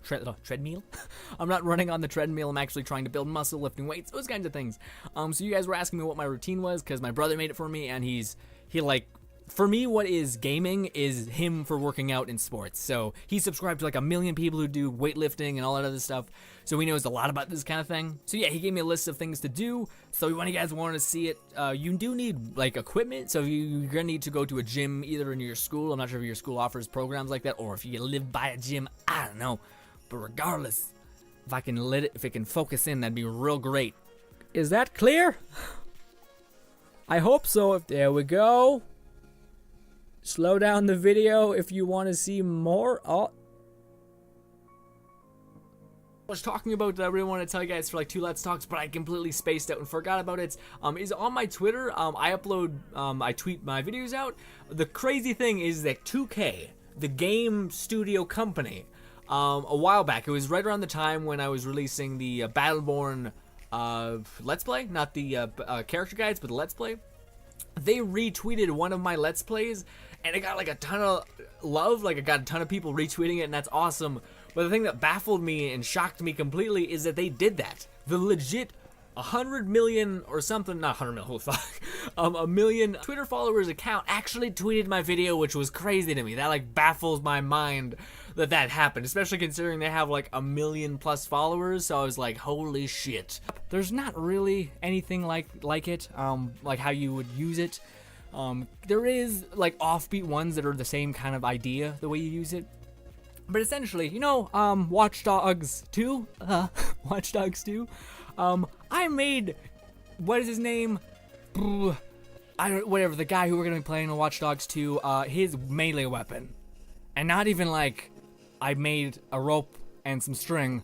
I'm not running on the treadmill. I'm actually trying to build muscle, lifting weights, those kinds of things. So you guys were asking me what my routine was, because my brother made it for me, and for me, what is gaming is him for working out in sports. So he subscribed to like 1 million people who do weightlifting and all that other stuff. So he knows a lot about this kind of thing. So yeah, he gave me a list of things to do. So when you guys want to see it, you do need like equipment. So you're gonna need to go to a gym either in your school. I'm not sure if your school offers programs like that, or if you live by a gym. I don't know. But regardless, if it can focus in, that'd be real great. Is that clear? I hope so. There we go. Slow down the video if you want to see more. I was talking about that I really want to tell you guys for like 2 Let's Talks, but I completely spaced out and forgot about it. Is on my Twitter. I tweet my videos out. The crazy thing is that 2K, the game studio company, a while back, it was right around the time when I was releasing the Battleborn Let's Play, not the character guides, but the Let's Play. They retweeted one of my Let's Plays, and it got like a ton of love. Like, it got a ton of people retweeting it, and that's awesome. But the thing that baffled me and shocked me completely is that they did that. The legit 100 million or something, not 100 million, holy fuck, 1 million Twitter followers account actually tweeted my video, which was crazy to me. That like baffles my mind that happened, especially considering they have like 1 million plus followers. So I was like, holy shit. There's not really anything like it, like how you would use it. There is like offbeat ones that are the same kind of idea, the way you use it. But essentially, you know, Watch Dogs 2, I made, what is his name? Whatever, the guy who we're gonna be playing in Watch Dogs 2, his melee weapon. And not even like, I made a rope and some string.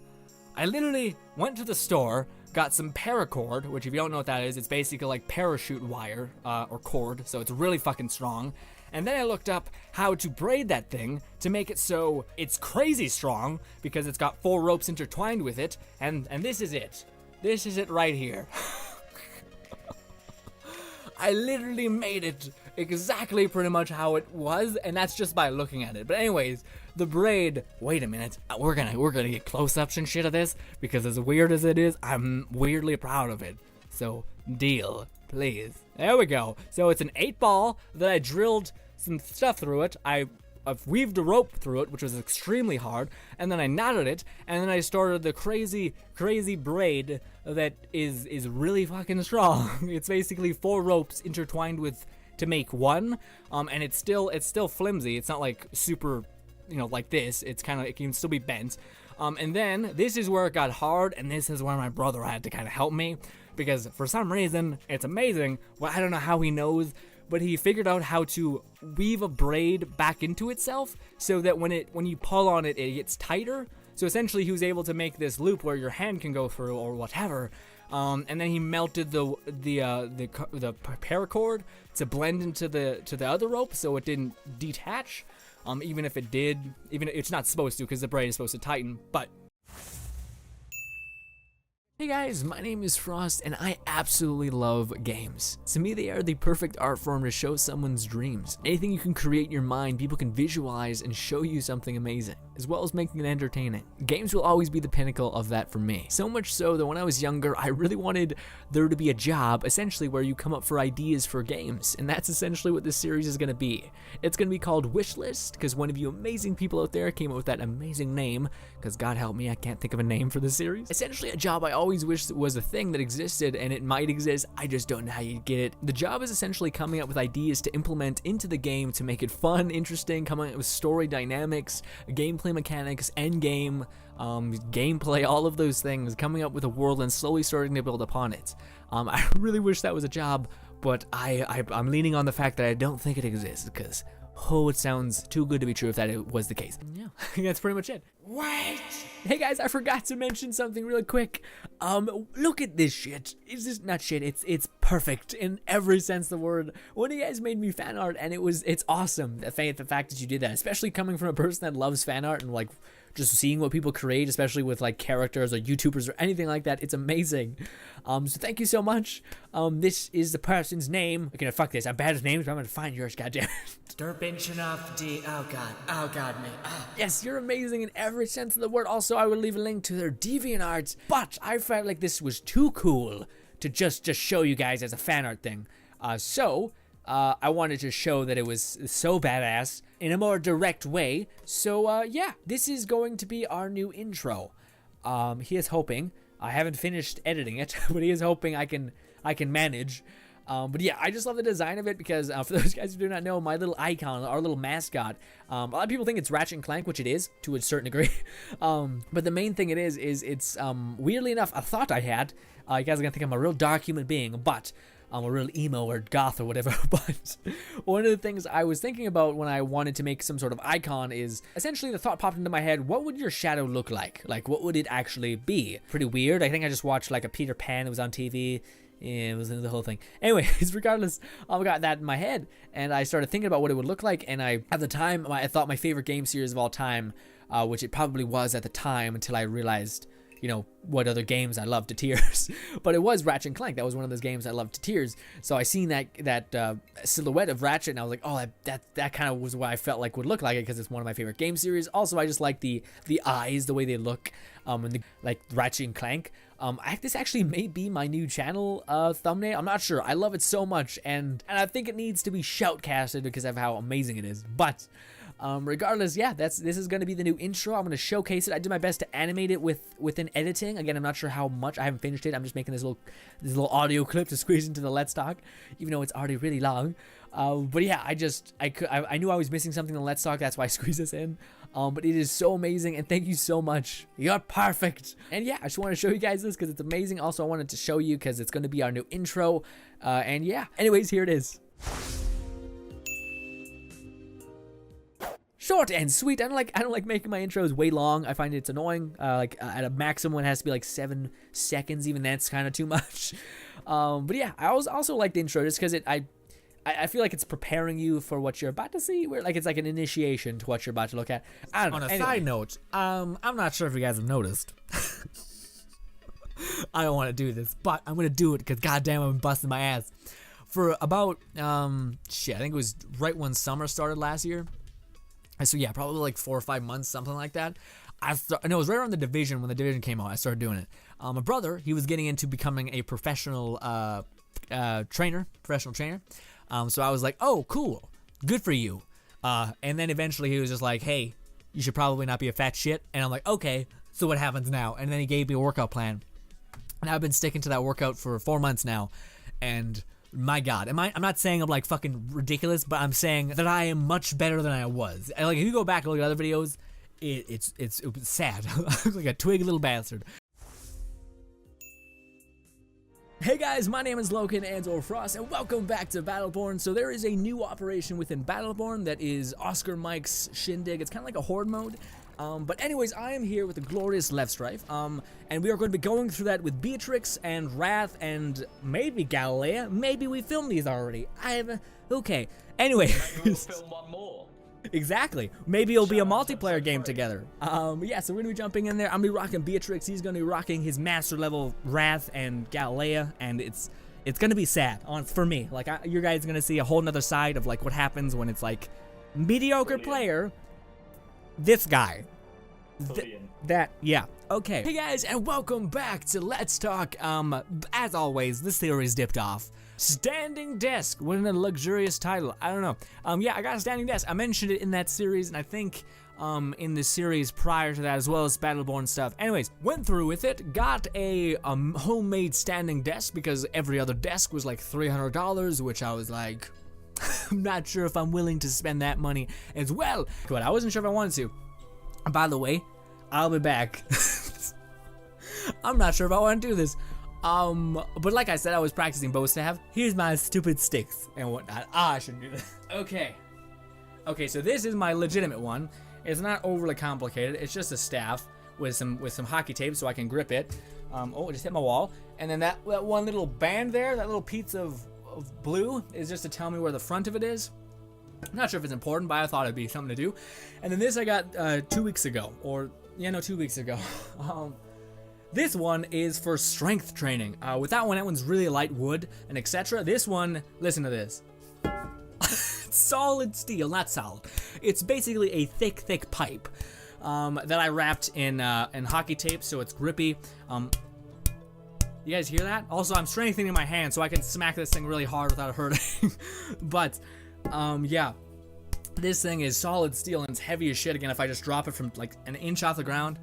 I literally went to the store, got some paracord, which if you don't know what that is, it's basically like parachute wire, or cord, so it's really fucking strong. And then I looked up how to braid that thing to make it so it's crazy strong, because it's got 4 ropes intertwined with it, and this is it. This is it right here. I literally made it exactly pretty much how it was, and that's just by looking at it. But anyways, the braid, wait a minute, we're gonna get close-ups and shit of this, because as weird as it is, I'm weirdly proud of it. So, deal, please. There we go. So it's an 8-ball that I drilled some stuff through it. I've weaved a rope through it, which was extremely hard, and then I knotted it, and then I started the crazy braid that is really fucking strong. It's basically 4 ropes intertwined with to make one, and it's still flimsy. It's not like super, you know, like this. It's kind of, it can still be bent. And then this is where it got hard, and this is where my brother had to kind of help me, because for some reason, it's amazing. Well, I don't know how he knows, but he figured out how to weave a braid back into itself so that when you pull on it, it gets tighter. So essentially, he was able to make this loop where your hand can go through or whatever. And then he melted the paracord to blend into the other rope, so it didn't detach. Even if it did, even if it's not supposed to, because the braid is supposed to tighten. But hey guys, my name is Frost, and I absolutely love games. To me, they are the perfect art form to show someone's dreams. Anything you can create in your mind, people can visualize and show you something amazing, as well as making it entertaining. Games will always be the pinnacle of that for me. So much so that when I was younger, I really wanted there to be a job, essentially, where you come up for ideas for games, and that's essentially what this series is going to be. It's going to be called Wishlist, because one of you amazing people out there came up with that amazing name, because God help me, I can't think of a name for this series. Essentially, a job I always wished was a thing that existed, and it might exist, I just don't know how you get it. The job is essentially coming up with ideas to implement into the game to make it fun, interesting, coming up with story dynamics, gameplay mechanics, endgame, gameplay, all of those things, coming up with a world and slowly starting to build upon it. I really wish that was a job, but I'm leaning on the fact that I don't think it exists, because it sounds too good to be true if that was the case. Yeah, that's pretty much it. What? Hey guys, I forgot to mention something really quick. Look at this shit. It's just not shit. It's perfect in every sense of the word. One of you guys made me fan art, and it's awesome. The fact that you did that, especially coming from a person that loves fan art and like just seeing what people create, especially with like characters or YouTubers or anything like that. It's amazing. So thank you so much. This is the person's name. Okay, fuck this. I'm bad at names, but I'm gonna find yours, goddammit. Oh god, man. Yes, you're amazing in every sense of the word. Also, I will leave a link to their DeviantArt, but I felt like this was too cool to just show you guys as a fan art thing. So I wanted to show that it was so badass in a more direct way. So yeah, this is going to be our new intro. He is hoping, I haven't finished editing it, but he is hoping I can manage. But yeah, I just love the design of it because for those guys who do not know, my little icon, our little mascot, a lot of people think it's Ratchet and Clank, which it is to a certain degree. But the main thing it is it's weirdly enough a thought I had. You guys are gonna think I'm a real dark human being, but I'm a real emo or goth or whatever. But one of the things I was thinking about when I wanted to make some sort of icon is essentially the thought popped into my head: what would your shadow look like? Like, what would it actually be? Pretty weird. I think I just watched like a Peter Pan that was on TV. Yeah, it was the whole thing. Anyways, regardless, I got that in my head, and I started thinking about what it would look like, and at the time, I thought my favorite game series of all time, which it probably was at the time until I realized, you know, what other games I loved to tears. But it was Ratchet and Clank. That was one of those games I loved to tears. So I seen that silhouette of Ratchet, and I was like, oh, that kind of was what I felt like would look like it, because it's one of my favorite game series. Also, I just like the eyes, the way they look, and like Ratchet and Clank. This actually may be my new channel thumbnail. I'm not sure. I love it so much, and I think it needs to be shoutcasted because of how amazing it is. But regardless, yeah, this is going to be the new intro. I'm going to showcase it. I did my best to animate it within editing. Again, I'm not sure how much. I haven't finished it. I'm just making this little audio clip to squeeze into the Let's Talk, even though it's already really long. But yeah, I knew I was missing something in the Let's Talk. That's why I squeezed this in. But it is so amazing, and thank you so much. You're perfect. And yeah, I just want to show you guys this because it's amazing. Also, I wanted to show you because it's going to be our new intro. And yeah, anyways, here it is. Short and sweet. I don't like making my intros way long. I find it's annoying. At a maximum, it has to be like 7 seconds. Even that's kind of too much. But yeah, I also like the intro just because I feel like it's preparing you for what you're about to see. Where like it's like an initiation to what you're about to look at. I don't know. On a Anyway. side note, I'm not sure if you guys have noticed. I don't want to do this, but I'm gonna do it because goddamn, I've been busting my ass for about I think it was right when summer started last year. So yeah, probably like 4 or 5 months, something like that. I know it was right around the Division when the Division came out. I started doing it. My brother, he was getting into becoming a professional trainer. So I was like, oh, cool, good for you. And then eventually he was just like, hey, you should probably not be a fat shit. And I'm like, okay, so what happens now? And then he gave me a workout plan. And I've been sticking to that workout for 4 months now. And my God, I'm not saying I'm like fucking ridiculous, but I'm saying that I am much better than I was. And like if you go back and look at other videos, it's sad. I look like a twig little bastard. Hey guys, my name is Logan and/or Frost, and welcome back to Battleborn. So there is a new operation within Battleborn that is Oscar Mike's Shindig. It's kind of like a horde mode. But anyways, I am here with the glorious Left Strife, and we are going to be going through that with Beatrix and Wrath and maybe Galilea. Maybe we filmed these already. Okay. Anyway. Maybe we'll film one more. Exactly. Maybe it'll be a multiplayer game together. Yeah, so we're gonna be jumping in there. I'm gonna be rocking Beatrix. He's gonna be rocking his master level Wrath and Galilea, and it's gonna be sad for me. Like, you guys are gonna see a whole nother side of like what happens when it's like mediocre player. This guy. Yeah. Okay. Hey guys, and welcome back to Let's Talk. As always, this series dipped off. Standing Desk, what a luxurious title. I don't know. Yeah, I got a standing desk. I mentioned it in that series, and I think in the series prior to that, as well as Battleborn stuff. Anyways, went through with it, got a homemade standing desk because every other desk was like $300, which I was like, I'm not sure if I'm willing to spend that money as well. But I wasn't sure if I wanted to. By the way, I'll be back. I'm not sure if I want to do this. But like I said, I was practicing bow staff. Here's my stupid sticks and whatnot. I shouldn't do this. Okay, so this is my legitimate one. It's not overly complicated. It's just a staff with some hockey tape so I can grip it. Oh, it just hit my wall. And then that one little band there, that little piece of blue is just to tell me where the front of it is. I'm not sure if it's important, but I thought it'd be something to do. And then this I got 2 weeks ago, or yeah, no, 2 weeks ago. This one is for strength training. With that one's really light wood and etc. This one, listen to this. Solid steel, not solid. It's basically a thick pipe that I wrapped in hockey tape so it's grippy. You guys hear that? Also, I'm strengthening my hand so I can smack this thing really hard without hurting. But yeah, this thing is solid steel and it's heavy as shit. Again, if I just drop it from like an inch off the ground.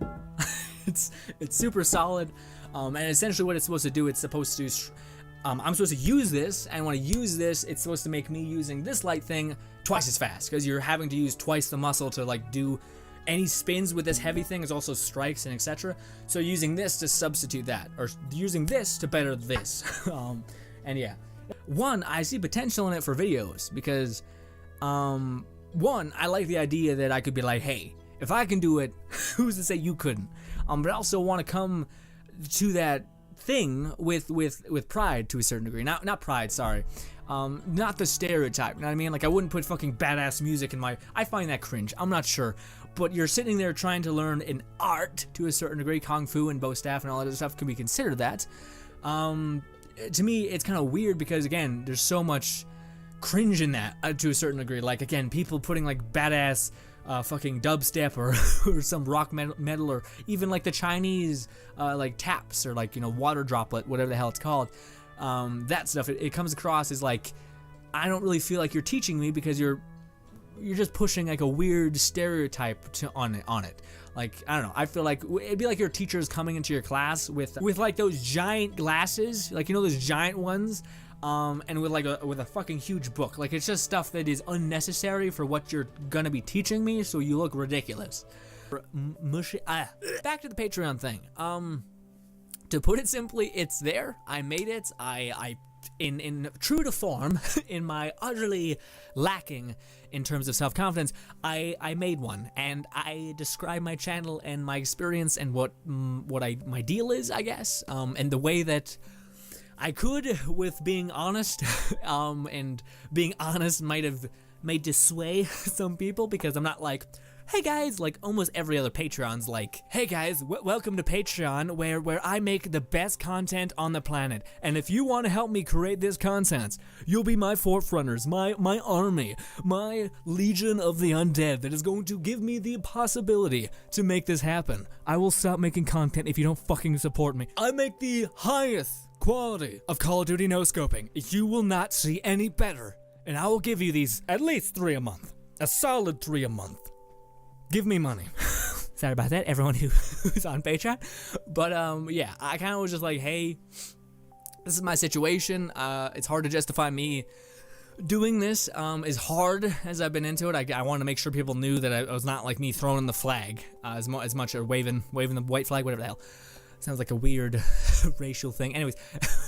It's super solid, and essentially what it's supposed to do, it's supposed to, I'm supposed to use this, and when I use this, it's supposed to make me using this light thing twice as fast, because you're having to use twice the muscle to like do any spins with this heavy thing, is also strikes and etc. So using this to substitute that, or using this to better this, and yeah. One, I see potential in it for videos, because, one, I like the idea that I could be like, hey, if I can do it, who's to say you couldn't? But I also want to come to that thing with pride to a certain degree. Not pride, sorry. Not the stereotype, you know what I mean? Like, I wouldn't put fucking badass music in my... I find that cringe. I'm not sure. But you're sitting there trying to learn an art to a certain degree. Kung Fu and bow staff and all that other stuff can be considered that. To me, it's kind of weird because, again, there's so much cringe in that to a certain degree. Like, again, people putting, like, badass... fucking dubstep or some rock metal or even like the Chinese like taps or like, you know, water droplet, whatever the hell it's called. That stuff, it comes across as like, I don't really feel like you're teaching me because you're just pushing like a weird stereotype on it. Like, I don't know, I feel like it'd be like your teacher's coming into your class with like those giant glasses, like, you know, those giant ones. And with a fucking huge book. Like, it's just stuff that is unnecessary for what you're gonna be teaching me, so you look ridiculous. Back to the Patreon thing. To put it simply, it's there. I made it. I in true to form, in my utterly lacking in terms of self-confidence, I made one, and I describe my channel and my experience and what my deal is, I guess, and the way that I could, with being honest, and being honest might have made to sway some people, because I'm not like, hey guys, like almost every other Patreon's like, hey guys, welcome to Patreon, where I make the best content on the planet, and if you want to help me create this content, you'll be my forefronters, my army, my legion of the undead that is going to give me the possibility to make this happen. I will stop making content if you don't fucking support me. I make the highest quality of Call of Duty no-scoping. You will not see any better, and I will give you these at least 3 a month. A solid 3 a month. Give me money. Sorry about that, everyone who's on Patreon. But yeah, I kind of was just like, hey, this is my situation. It's hard to justify me doing this as hard as I've been into it. I wanted to make sure people knew that I was not like me throwing the flag as much or waving the white flag, whatever the hell. Sounds like a weird racial thing. Anyways,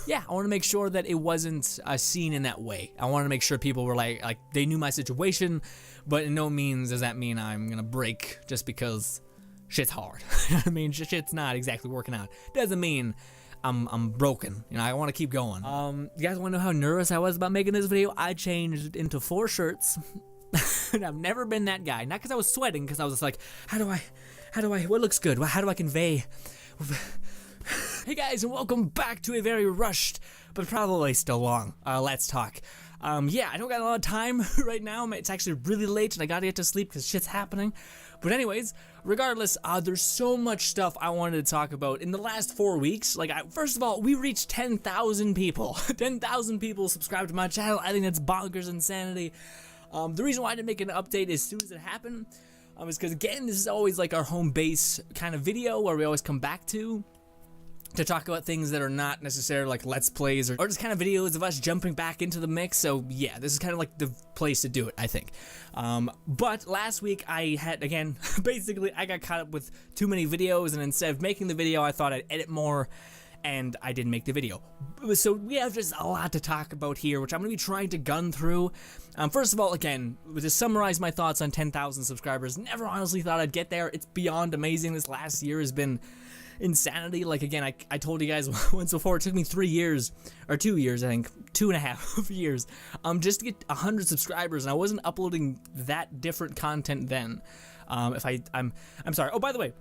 yeah, I want to make sure that it wasn't seen in that way. I want to make sure people were like they knew my situation, but in no means does that mean I'm gonna break just because shit's hard. I mean, shit's not exactly working out. Doesn't mean I'm broken. You know, I want to keep going. You guys want to know how nervous I was about making this video? I changed into 4 shirts. And I've never been that guy. Not because I was sweating, because I was just like, how do I, what looks good? How do I convey? Hey guys, and welcome back to a very rushed, but probably still long, Let's Talk. Yeah, I don't got a lot of time right now. It's actually really late, and I gotta get to sleep because shit's happening. But anyways, regardless, there's so much stuff I wanted to talk about in the last 4 weeks. Like, first of all, we reached 10,000 people. 10,000 people subscribed to my channel. I think that's bonkers insanity. The reason why I didn't make an update as soon as it happened is because, again, this is always like our home base kind of video where we always come back to talk about things that are not necessarily like Let's Plays or just kind of videos of us jumping back into the mix. So yeah, this is kind of like the place to do it, I think. But last week I had, again, basically I got caught up with too many videos, and instead of making the video, I thought I'd edit more, and I didn't make the video. So we have just a lot to talk about here, which I'm going to be trying to gun through. First of all, again, to summarize my thoughts on 10,000 subscribers, never honestly thought I'd get there. It's beyond amazing. This last year has been insanity. Like, again, I told you guys once before, it took me 3 years, or 2 years, I think, 2.5 years, just to get 100 subscribers, and I wasn't uploading that different content then. I'm sorry. Oh, by the way,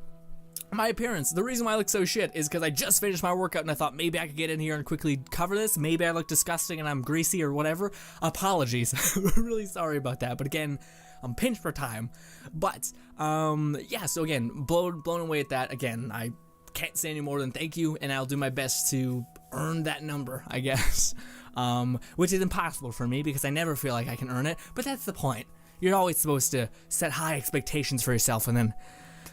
my appearance, the reason why I look so shit is because I just finished my workout and I thought maybe I could get in here and quickly cover this. Maybe I look disgusting and I'm greasy or whatever. Apologies. Really sorry about that. But again, I'm pinched for time. But, yeah, so again, blown away at that. Again, I can't say any more than thank you, and I'll do my best to earn that number, I guess. Which is impossible for me because I never feel like I can earn it. But that's the point. You're always supposed to set high expectations for yourself, and then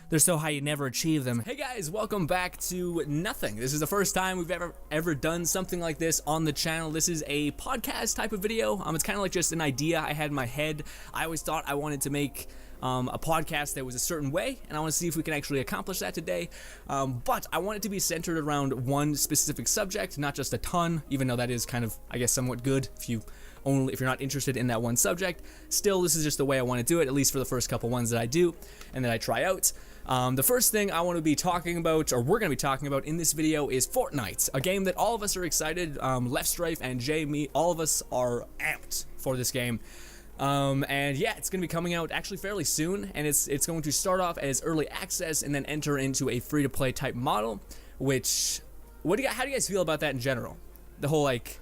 they're so high you never achieve them. Hey guys, welcome back to nothing. This is the first time we've ever done something like this on the channel. This is a podcast type of video. It's kind of like just an idea I had in my head. I always thought I wanted to make a podcast that was a certain way, and I want to see if we can actually accomplish that today. But I want it to be centered around one specific subject, not just a ton, even though that is kind of, I guess, somewhat good if you're not interested in that one subject. Still, this is just the way I want to do it, at least for the first couple ones that I do and that I try out. The first thing I want to be talking about, or we're going to be talking about in this video, is Fortnite, a game that all of us are excited. Left Strife and Jay, me, all of us are amped for this game. And yeah, it's going to be coming out actually fairly soon, and it's going to start off as early access and then enter into a free-to-play type model, which, how do you guys feel about that in general? The whole, like,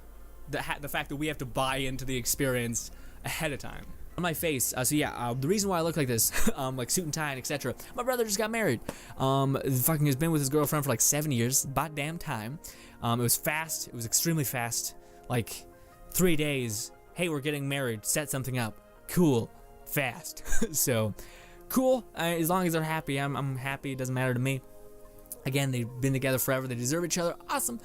the fact that we have to buy into the experience ahead of time. On my face, so yeah, the reason why I look like this, like suit and tie and etc. My brother just got married. Fucking has been with his girlfriend for like 7 years, about damn time. It was fast, it was extremely fast, like 3 days. Hey, we're getting married, set something up. Cool, fast. So, cool, as long as they're happy, I'm happy, it doesn't matter to me. Again, they've been together forever, they deserve each other, awesome.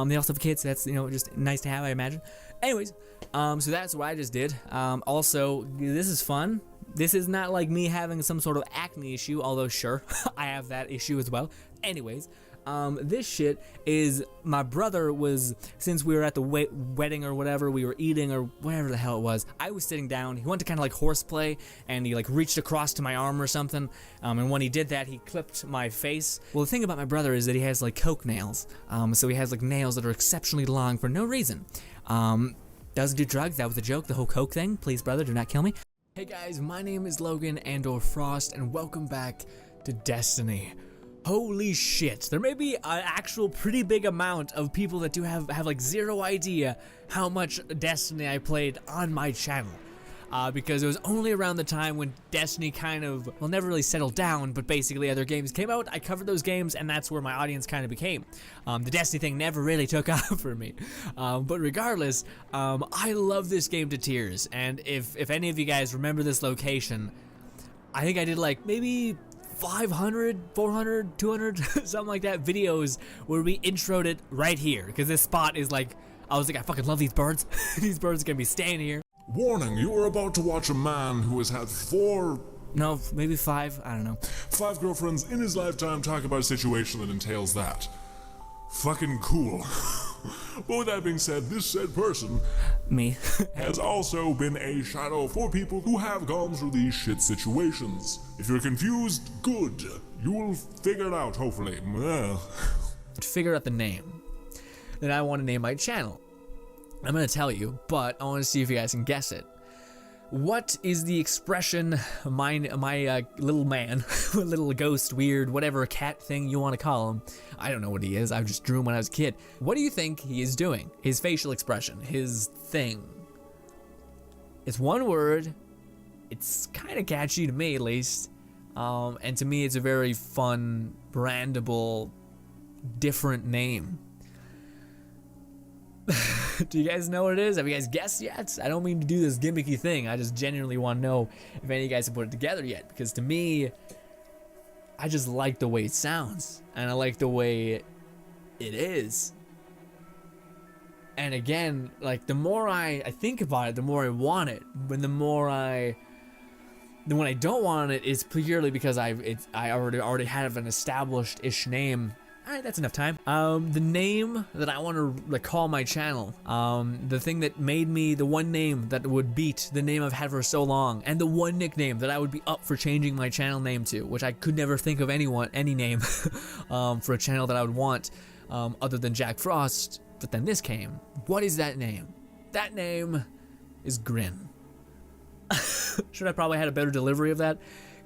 They also have kids, so that's, just nice to have, I imagine. Anyways, so that's what I just did. Also, this is fun. This is not like me having some sort of acne issue, although sure, I have that issue as well. Anyways, this shit is, my brother was, since we were at the wedding or whatever, we were eating or whatever the hell it was, I was sitting down, he went to kind of like horseplay, and he like reached across to my arm or something, and when he did that, he clipped my face. Well, the thing about my brother is that he has like coke nails, so he has like nails that are exceptionally long for no reason. Doesn't do drugs, that was a joke, the whole coke thing, please brother, do not kill me. Hey guys, my name is Logan and/or Frost, and welcome back to Destiny. Holy shit, there may be an actual pretty big amount of people that do have like zero idea how much Destiny I played on my channel. Because it was only around the time when Destiny kind of, well, never really settled down, but basically other games came out, I covered those games, and that's where my audience kind of became. The Destiny thing never really took off for me. But regardless, I love this game to tears, and if any of you guys remember this location, I think I did like maybe 500, 400, 200, something like that, videos where we introed it right here, because this spot is like, I was like, I fucking love these birds. These birds are gonna be staying here. Warning, you are about to watch a man who has had No, maybe 5. I don't know. 5 girlfriends in his lifetime talk about a situation that entails that. Fucking cool. But with that being said, this said person Me. has also been a shadow for people who have gone through these shit situations. If you're confused, good. You will figure it out, hopefully. Figure out the name that I want to name my channel. I'm going to tell you, but I want to see if you guys can guess it. What is the expression my little man, little ghost, weird, whatever cat thing you want to call him? I don't know what he is. I just drew him when I was a kid. What do you think he is doing? His facial expression, his thing. It's one word. It's kind of catchy to me, at least. And to me, it's a very fun, brandable, different name. Do you guys know what it is? Have you guys guessed yet? I don't mean to do this gimmicky thing. I just genuinely want to know if any of you guys have put it together yet. Because to me, I just like the way it sounds. And I like the way it is. And again, like, the more I think about it, the more I want it. But the more then when I don't want it, it's purely because I already have an established-ish name. Alright, that's enough time. The name that I want to call my channel, the thing that made me, the one name that would beat the name I've had for so long, and the one nickname that I would be up for changing my channel name to, which I could never think of any name for a channel that I would want other than Jack Frost, but then this came. What is that name? That name is Grinn. Should I probably had a better delivery of that?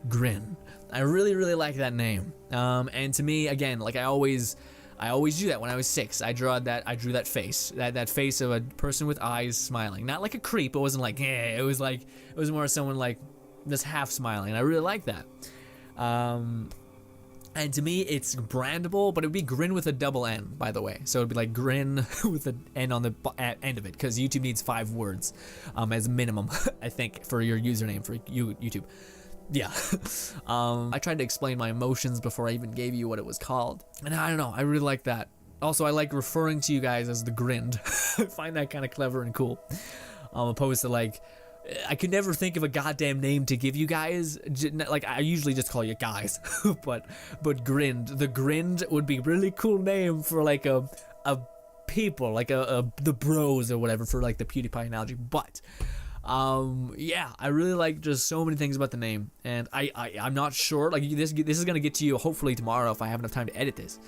Grinn. I really, really like that name. And to me, again, like I always do that when I was 6. I drew that face, that face of a person with eyes smiling. Not like a creep. It wasn't like, it was more someone like just half smiling. I really like that. And to me, it's brandable, but it would be Grinn with a double N, by the way. So it'd be like Grinn with an N on the end of it, because YouTube needs 5 words as a minimum, I think, for your username for YouTube. Yeah. I tried to explain my emotions before I even gave you what it was called. And I don't know, I really like that. Also, I like referring to you guys as the Grinned. I find that kind of clever and cool. Opposed to like, I could never think of a goddamn name to give you guys. Like, I usually just call you guys. but Grinned. The Grinned would be a really cool name for like a people, like the bros or whatever, for like the PewDiePie analogy. But yeah, I really like just so many things about the name, and I'm not sure, like, this is gonna get to you hopefully tomorrow if I have enough time to edit this.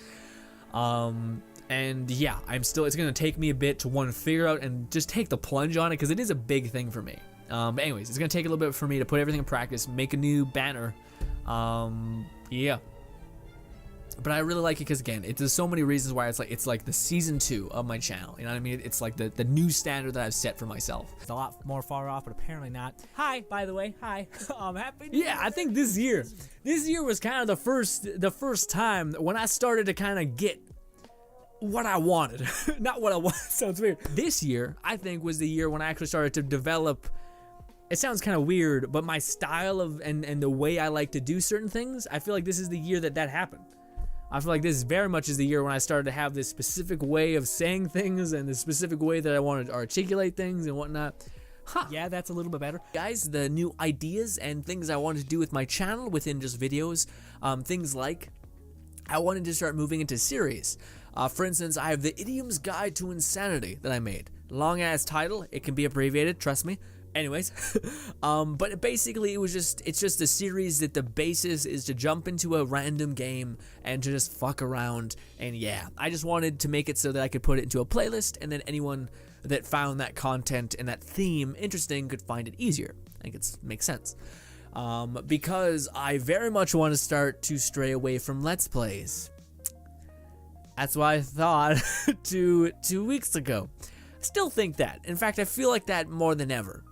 And yeah, it's gonna take me a bit to figure out and just take the plunge on it, because it is a big thing for me. But anyways, it's gonna take a little bit for me to put everything in practice, make a new banner. Yeah. But I really like it because, again, there's so many reasons why it's like the season 2 of my channel. You know what I mean? It's like the new standard that I've set for myself. It's a lot more far off, but apparently not. Hi, by the way. Hi. I'm happy. Yeah, I think this year was kind of the first time when I started to kind of get what I wanted. Not what I wanted. Sounds weird. This year, I think, was the year when I actually started to develop. It sounds kind of weird, but my style of and the way I like to do certain things. I feel like this is the year that happened. I feel like this very much is the year when I started to have this specific way of saying things and the specific way that I wanted to articulate things and whatnot. Huh. Yeah, that's a little bit better. Guys, the new ideas and things I wanted to do with my channel within just videos, things like I wanted to start moving into series. For instance, I have the Idiom's Guide to Insanity that I made. Long ass title, it can be abbreviated, trust me. Anyways, but basically it's just a series that the basis is to jump into a random game and to just fuck around, and yeah, I just wanted to make it so that I could put it into a playlist, and then anyone that found that content and that theme interesting could find it easier. I think it makes sense. Because I very much want to start to stray away from Let's Plays. That's what I thought 2 weeks ago. I still think that. In fact, I feel like that more than ever.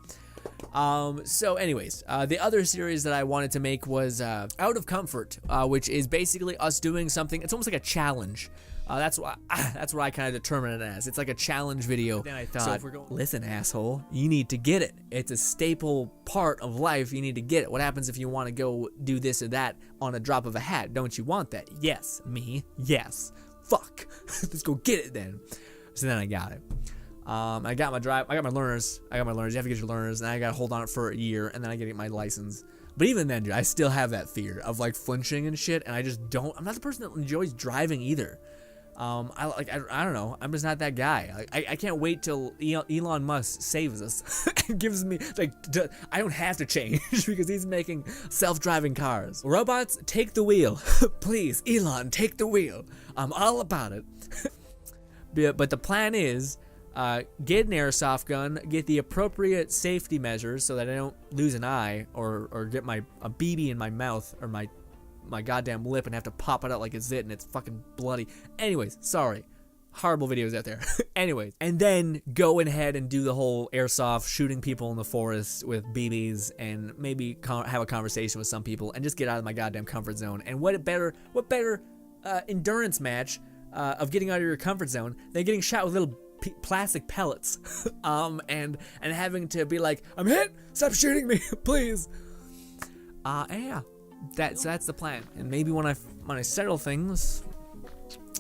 So anyways, the other series that I wanted to make was Out of Comfort, which is basically us doing something. It's almost like a challenge. That's what I kind of determine it as. It's like a challenge video. Then I thought, so if we're going, listen, asshole, you need to get it. It's a staple part of life. You need to get it. What happens if you want to go do this or that on a drop of a hat? Don't you want that? Yes, me. Yes. Fuck. Let's go get it then. So then I got it. I got my learners. You have to get your learners, and I got to hold on it for a year, and then I got to get my license. But even then, dude, I still have that fear of like flinching and shit, and I just don't. I'm not the person that enjoys driving either. I don't know. I'm just not that guy. I can't wait till Elon Musk saves us and gives me I don't have to change because he's making self-driving cars. Robots, take the wheel, please. Elon, take the wheel. I'm all about it. But the plan is, get an airsoft gun, get the appropriate safety measures so that I don't lose an eye or get a BB in my mouth or my goddamn lip and have to pop it out like it's it and it's fucking bloody. Anyways, sorry. Horrible videos out there. Anyways, and then go ahead and do the whole airsoft, shooting people in the forest with BBs, and maybe have a conversation with some people and just get out of my goddamn comfort zone. And what better endurance match of getting out of your comfort zone than getting shot with little plastic pellets and having to be like, I'm hit, stop shooting me, please. Yeah. That's the plan, and maybe when I settle things,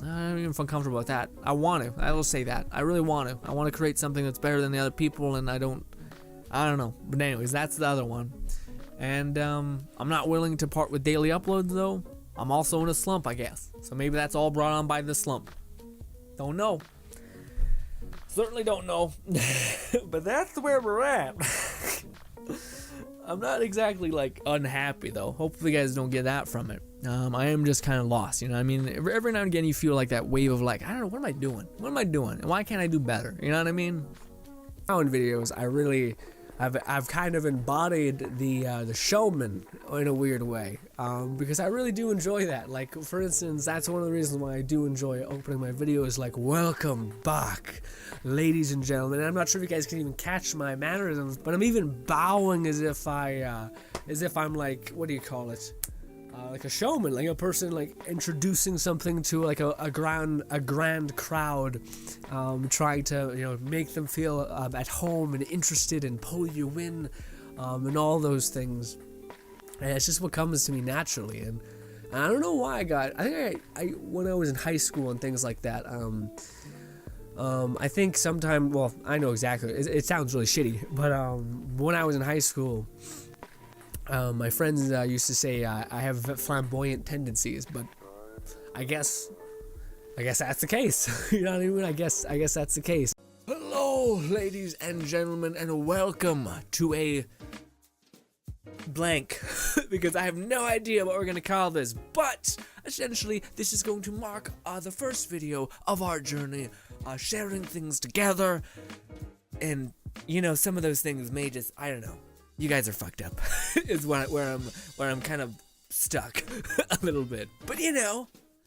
I don't even feel comfortable with that. I will say that. I really want to. I want to create something that's better than the other people, and I don't know. But anyways, that's the other one. And I'm not willing to part with daily uploads, though. I'm also in a slump, I guess. So maybe that's all brought on by the slump. Don't know. Certainly don't know. But that's where we're at. I'm not exactly like unhappy though. Hopefully you guys don't get that from it. I am just kind of lost, you know what I mean? Every now and again you feel like that wave of like, I don't know, what am I doing? What am I doing? And why can't I do better? You know what I mean? In videos, I've kind of embodied the showman in a weird way, because I really do enjoy that. Like, for instance, that's one of the reasons why I do enjoy opening my videos like, welcome back, ladies and gentlemen. And I'm not sure if you guys can even catch my mannerisms, but I'm even bowing as if I'm like, what do you call it? Like a showman, like a person like introducing something to like a grand crowd, trying to make them feel at home and interested and pull you in, and all those things. And it's just what comes to me naturally, and I don't know why I when I was in high school and things like that. I think sometime, well, I know exactly. It sounds really shitty, but when I was in high school. My friends used to say I have flamboyant tendencies, but I guess that's the case. You know what I mean? I guess that's the case. Hello, ladies and gentlemen, and welcome to a blank, because I have no idea what we're gonna call this, but essentially this is going to mark the first video of our journey, sharing things together, and some of those things may just, I don't know. You guys are fucked up, is where I'm kind of stuck a little bit. But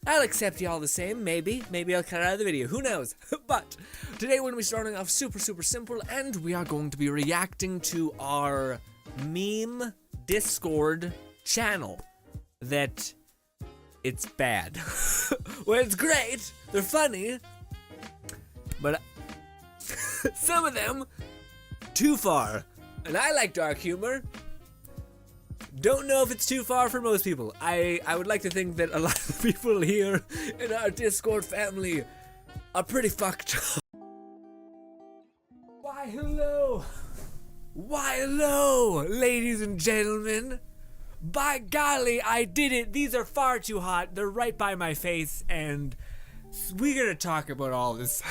I'll accept y'all the same. Maybe I'll cut out of the video. Who knows? But today we're gonna be starting off super simple, and we are going to be reacting to our meme Discord channel. That it's bad. Well, it's great. They're funny, but some of them too far. And I like dark humor. Don't know if it's too far for most people. I would like to think that a lot of people here in our Discord family are pretty fucked up. Why hello, ladies and gentlemen. By golly, I did it. These are far too hot. They're right by my face, and we're gonna talk about all this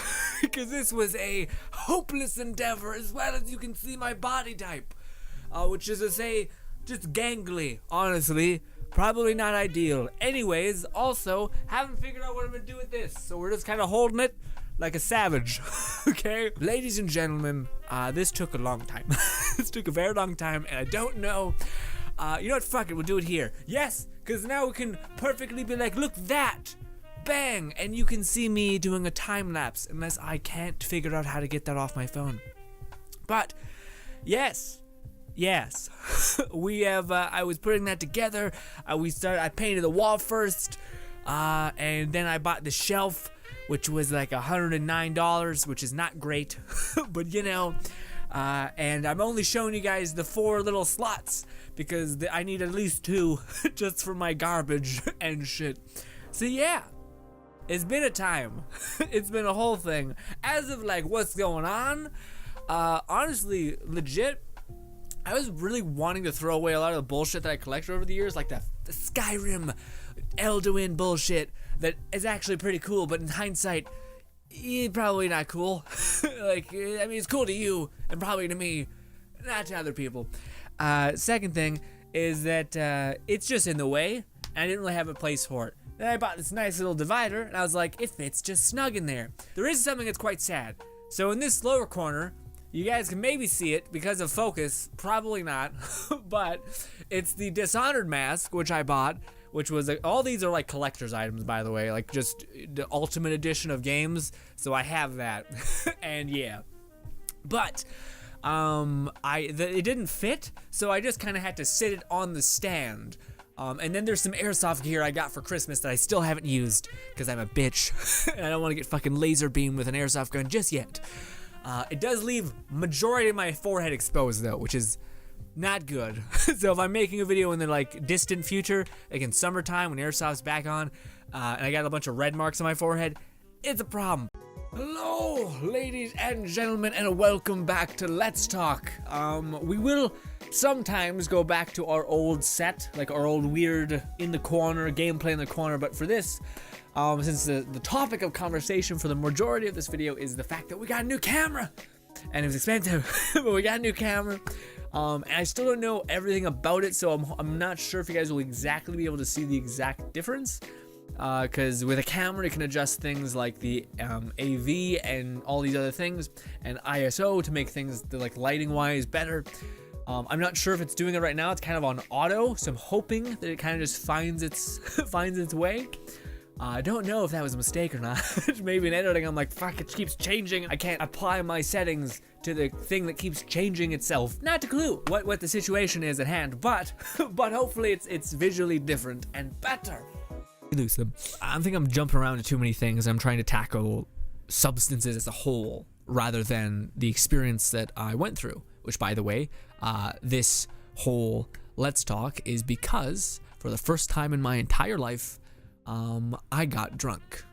because this was a hopeless endeavor, as well as you can see my body type, which is to say, just gangly. Honestly, probably not ideal. Anyways, also haven't figured out what I'm gonna do with this, so we're just kind of holding it like a savage. Okay, ladies and gentlemen, this took a long time. This took a very long time, and I don't know. You know what? Fuck it, we'll do it here. Yes, because now we can perfectly be like, look that. Bang! And you can see me doing a time lapse, unless I can't figure out how to get that off my phone. But yes, we have. I was putting that together. I painted the wall first, and then I bought the shelf, which was like $109, which is not great, but and I'm only showing you guys the 4 little slots because I need at least 2 just for my garbage and shit. So yeah. It's been a time. It's been a whole thing. As of like what's going on, honestly, legit, I was really wanting to throw away a lot of the bullshit that I collected over the years, like the Skyrim, Elduin bullshit that is actually pretty cool, but in hindsight, probably not cool. Like, I mean, it's cool to you, and probably to me, not to other people. Second thing is that it's just in the way, and I didn't really have a place for it. Then I bought this nice little divider, and I was like, it fits just snug in there. There is something that's quite sad. So in this lower corner, you guys can maybe see it because of focus, probably not, but it's the Dishonored mask, which I bought, which was, all these are like collector's items, by the way, like just the ultimate edition of games, so I have that, and yeah. But, it didn't fit, so I just kind of had to sit it on the stand. And then there's some airsoft gear I got for Christmas that I still haven't used, because I'm a bitch, and I don't want to get fucking laser beamed with an airsoft gun just yet. It does leave majority of my forehead exposed though, which is not good. So if I'm making a video in the like distant future, like in summertime when airsoft's back on, and I got a bunch of red marks on my forehead, it's a problem. Hello, ladies and gentlemen, and welcome back to Let's Talk. We will sometimes go back to our old set, like our old weird in the corner, gameplay in the corner, but for this, since the topic of conversation for the majority of this video is the fact that we got a new camera, and it was expensive, but we got a new camera, and I still don't know everything about it, so I'm not sure if you guys will exactly be able to see the exact difference. Because with a camera, you can adjust things like the AV and all these other things, and ISO to make things like lighting-wise better. I'm not sure if it's doing it right now. It's kind of on auto, so I'm hoping that it kind of just finds its way. I don't know if that was a mistake or not. Maybe in editing, I'm like, fuck, it keeps changing. I can't apply my settings to the thing that keeps changing itself. Not a clue what the situation is at hand, but hopefully it's visually different and better. I think I'm jumping around to too many things. I'm trying to tackle substances as a whole rather than the experience that I went through, which, by the way, this whole Let's Talk is because for the first time in my entire life, I got drunk.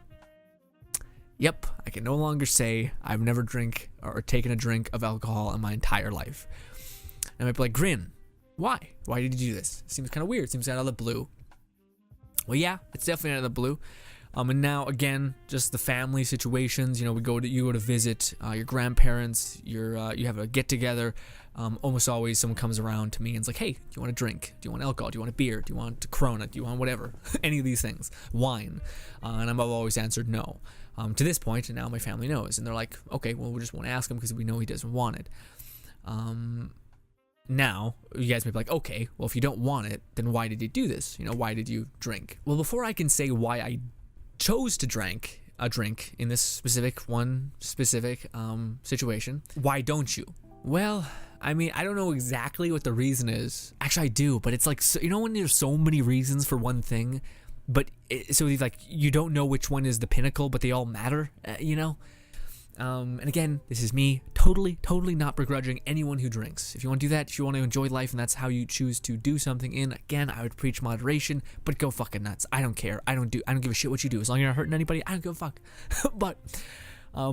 Yep, I can no longer say I've never drank or taken a drink of alcohol in my entire life. And I might be like, Grinn, why? Why did you do this? Seems kind of weird. Seems out of the blue. Well, yeah, it's definitely out of the blue. And now again, just the family situations. You know, you go to visit your grandparents. You have a get together. Almost always someone comes around to me and is like, "Hey, do you want a drink? Do you want alcohol? Do you want a beer? Do you want a Corona? Do you want whatever? Any of these things? Wine?" And I've always answered no. To this point, and now my family knows, and they're like, "Okay, well, we just won't ask him because we know he doesn't want it." Now, you guys may be like, okay, well, if you don't want it, then why did you do this? You know, why did you drink? Well, before I can say why I chose to drink in this specific situation, why don't you? Well, I mean, I don't know exactly what the reason is. Actually, I do, but it's like, you know when there's so many reasons for one thing, but you don't know which one is the pinnacle, but they all matter, you know? And again, this is me totally not begrudging anyone who drinks. If you want to do that, if you want to enjoy life and that's how you choose to do something again, I would preach moderation, but go fucking nuts. I don't care. I don't give a shit what you do. As long as you're not hurting anybody, I don't give a fuck. But,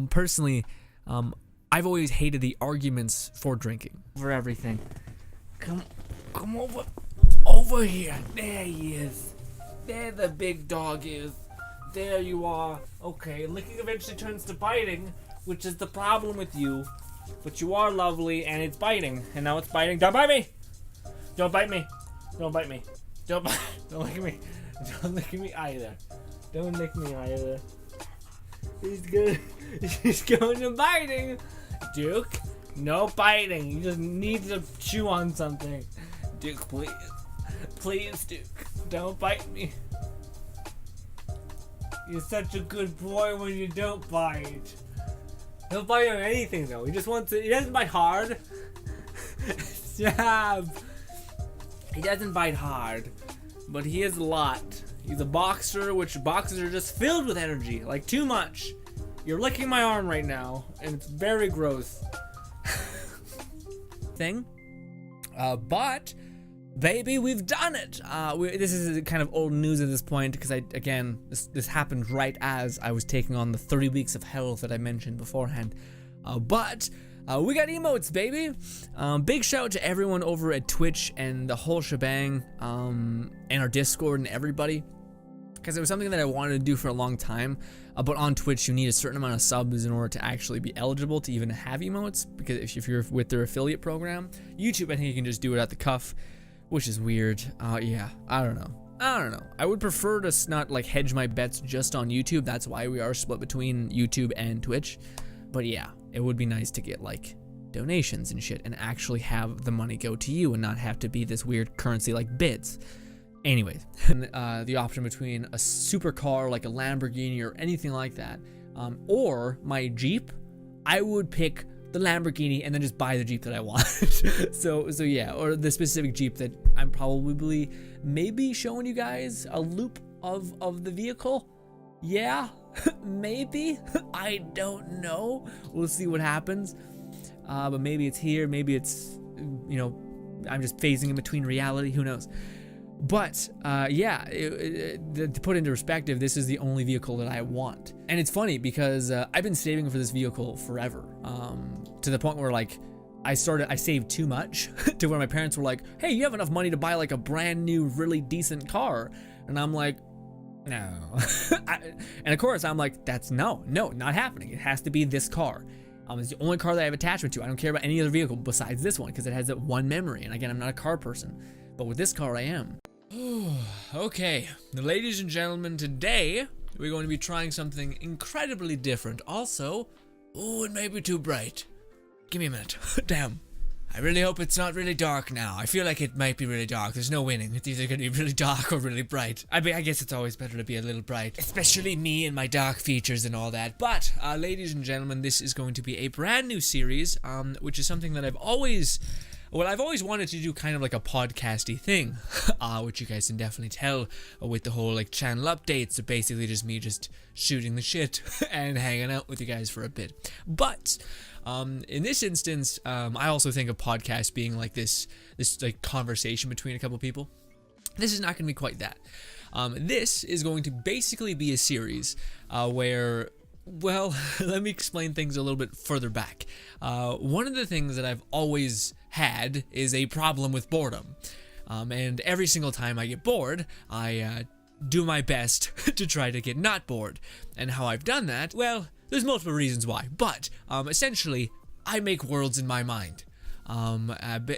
personally, I've always hated the arguments for drinking. For everything. Come over here. There he is. There the big dog is. There you are. Okay, licking eventually turns to biting, which is the problem with you. But you are lovely, and it's biting. And now it's biting. Don't bite me! Don't bite me! Don't bite me! Don't lick me! Don't lick me either. Don't lick me either. He's good. He's going to biting! Duke, no biting. You just need to chew on something. Duke, please. Please, Duke. Don't bite me. You're such a good boy when you don't bite. He'll bite on anything though. He just wants to. He doesn't bite hard. Stab. He doesn't bite hard, but he is a lot. He's a boxer, which boxers are just filled with energy, like too much. You're licking my arm right now, and it's very gross. But baby, we've done it. This is kind of old news at this point because this happened right as I was taking on the 30 weeks of hell that I mentioned beforehand. But we got emotes, baby. Big shout out to everyone over at Twitch and the whole shebang, and our Discord and everybody, because it was something that I wanted to do for a long time. But on Twitch, you need a certain amount of subs in order to actually be eligible to even have emotes, because if you're with their affiliate program. YouTube, I think you can just do it at the cuff, which is weird. Yeah, I don't know. I would prefer to not like hedge my bets just on YouTube. That's why we are split between YouTube and Twitch. But yeah, it would be nice to get like donations and shit and actually have the money go to you and not have to be this weird currency like bits. Anyways, and the option between a supercar like a Lamborghini or anything like that, or my Jeep, I would pick the Lamborghini and then just buy the Jeep that I want. so yeah, or the specific Jeep that I'm probably maybe showing you guys a loop of the vehicle. Yeah, maybe. I don't know. We'll see what happens. But maybe it's here, maybe it's, I'm just phasing in between reality, who knows. But yeah, to put into perspective, this is the only vehicle that I want. And it's funny because I've been saving for this vehicle forever, to the point where like I saved too much to where my parents were like, hey, you have enough money to buy like a brand new really decent car. And I'm like, no. And of course I'm like, that's no, not happening. It has to be this car. It's the only car that I have attachment to. I don't care about any other vehicle besides this one because it has that one memory. And again, I'm not a car person, but with this car I am. Okay, ladies and gentlemen, today we're going to be trying something incredibly different. Also, it may be too bright. Give me a minute. Damn. I really hope it's not really dark now. I feel like it might be really dark. There's no winning. It's either going to be really dark or really bright. I guess it's always better to be a little bright. Especially me and my dark features and all that. But, ladies and gentlemen, this is going to be a brand new series, which is something that I've always wanted to do, kind of like a podcasty thing, which you guys can definitely tell with the whole like channel updates. So basically just me just shooting the shit and hanging out with you guys for a bit. But in this instance, I also think of podcast being like this like conversation between a couple people. This is not going to be quite that. This is going to basically be a series where, well, let me explain things a little bit further back. One of the things that I've always had is a problem with boredom. And every single time I get bored, I do my best to try to get not bored. And how I've done that, well, there's multiple reasons why. But essentially, I make worlds in my mind.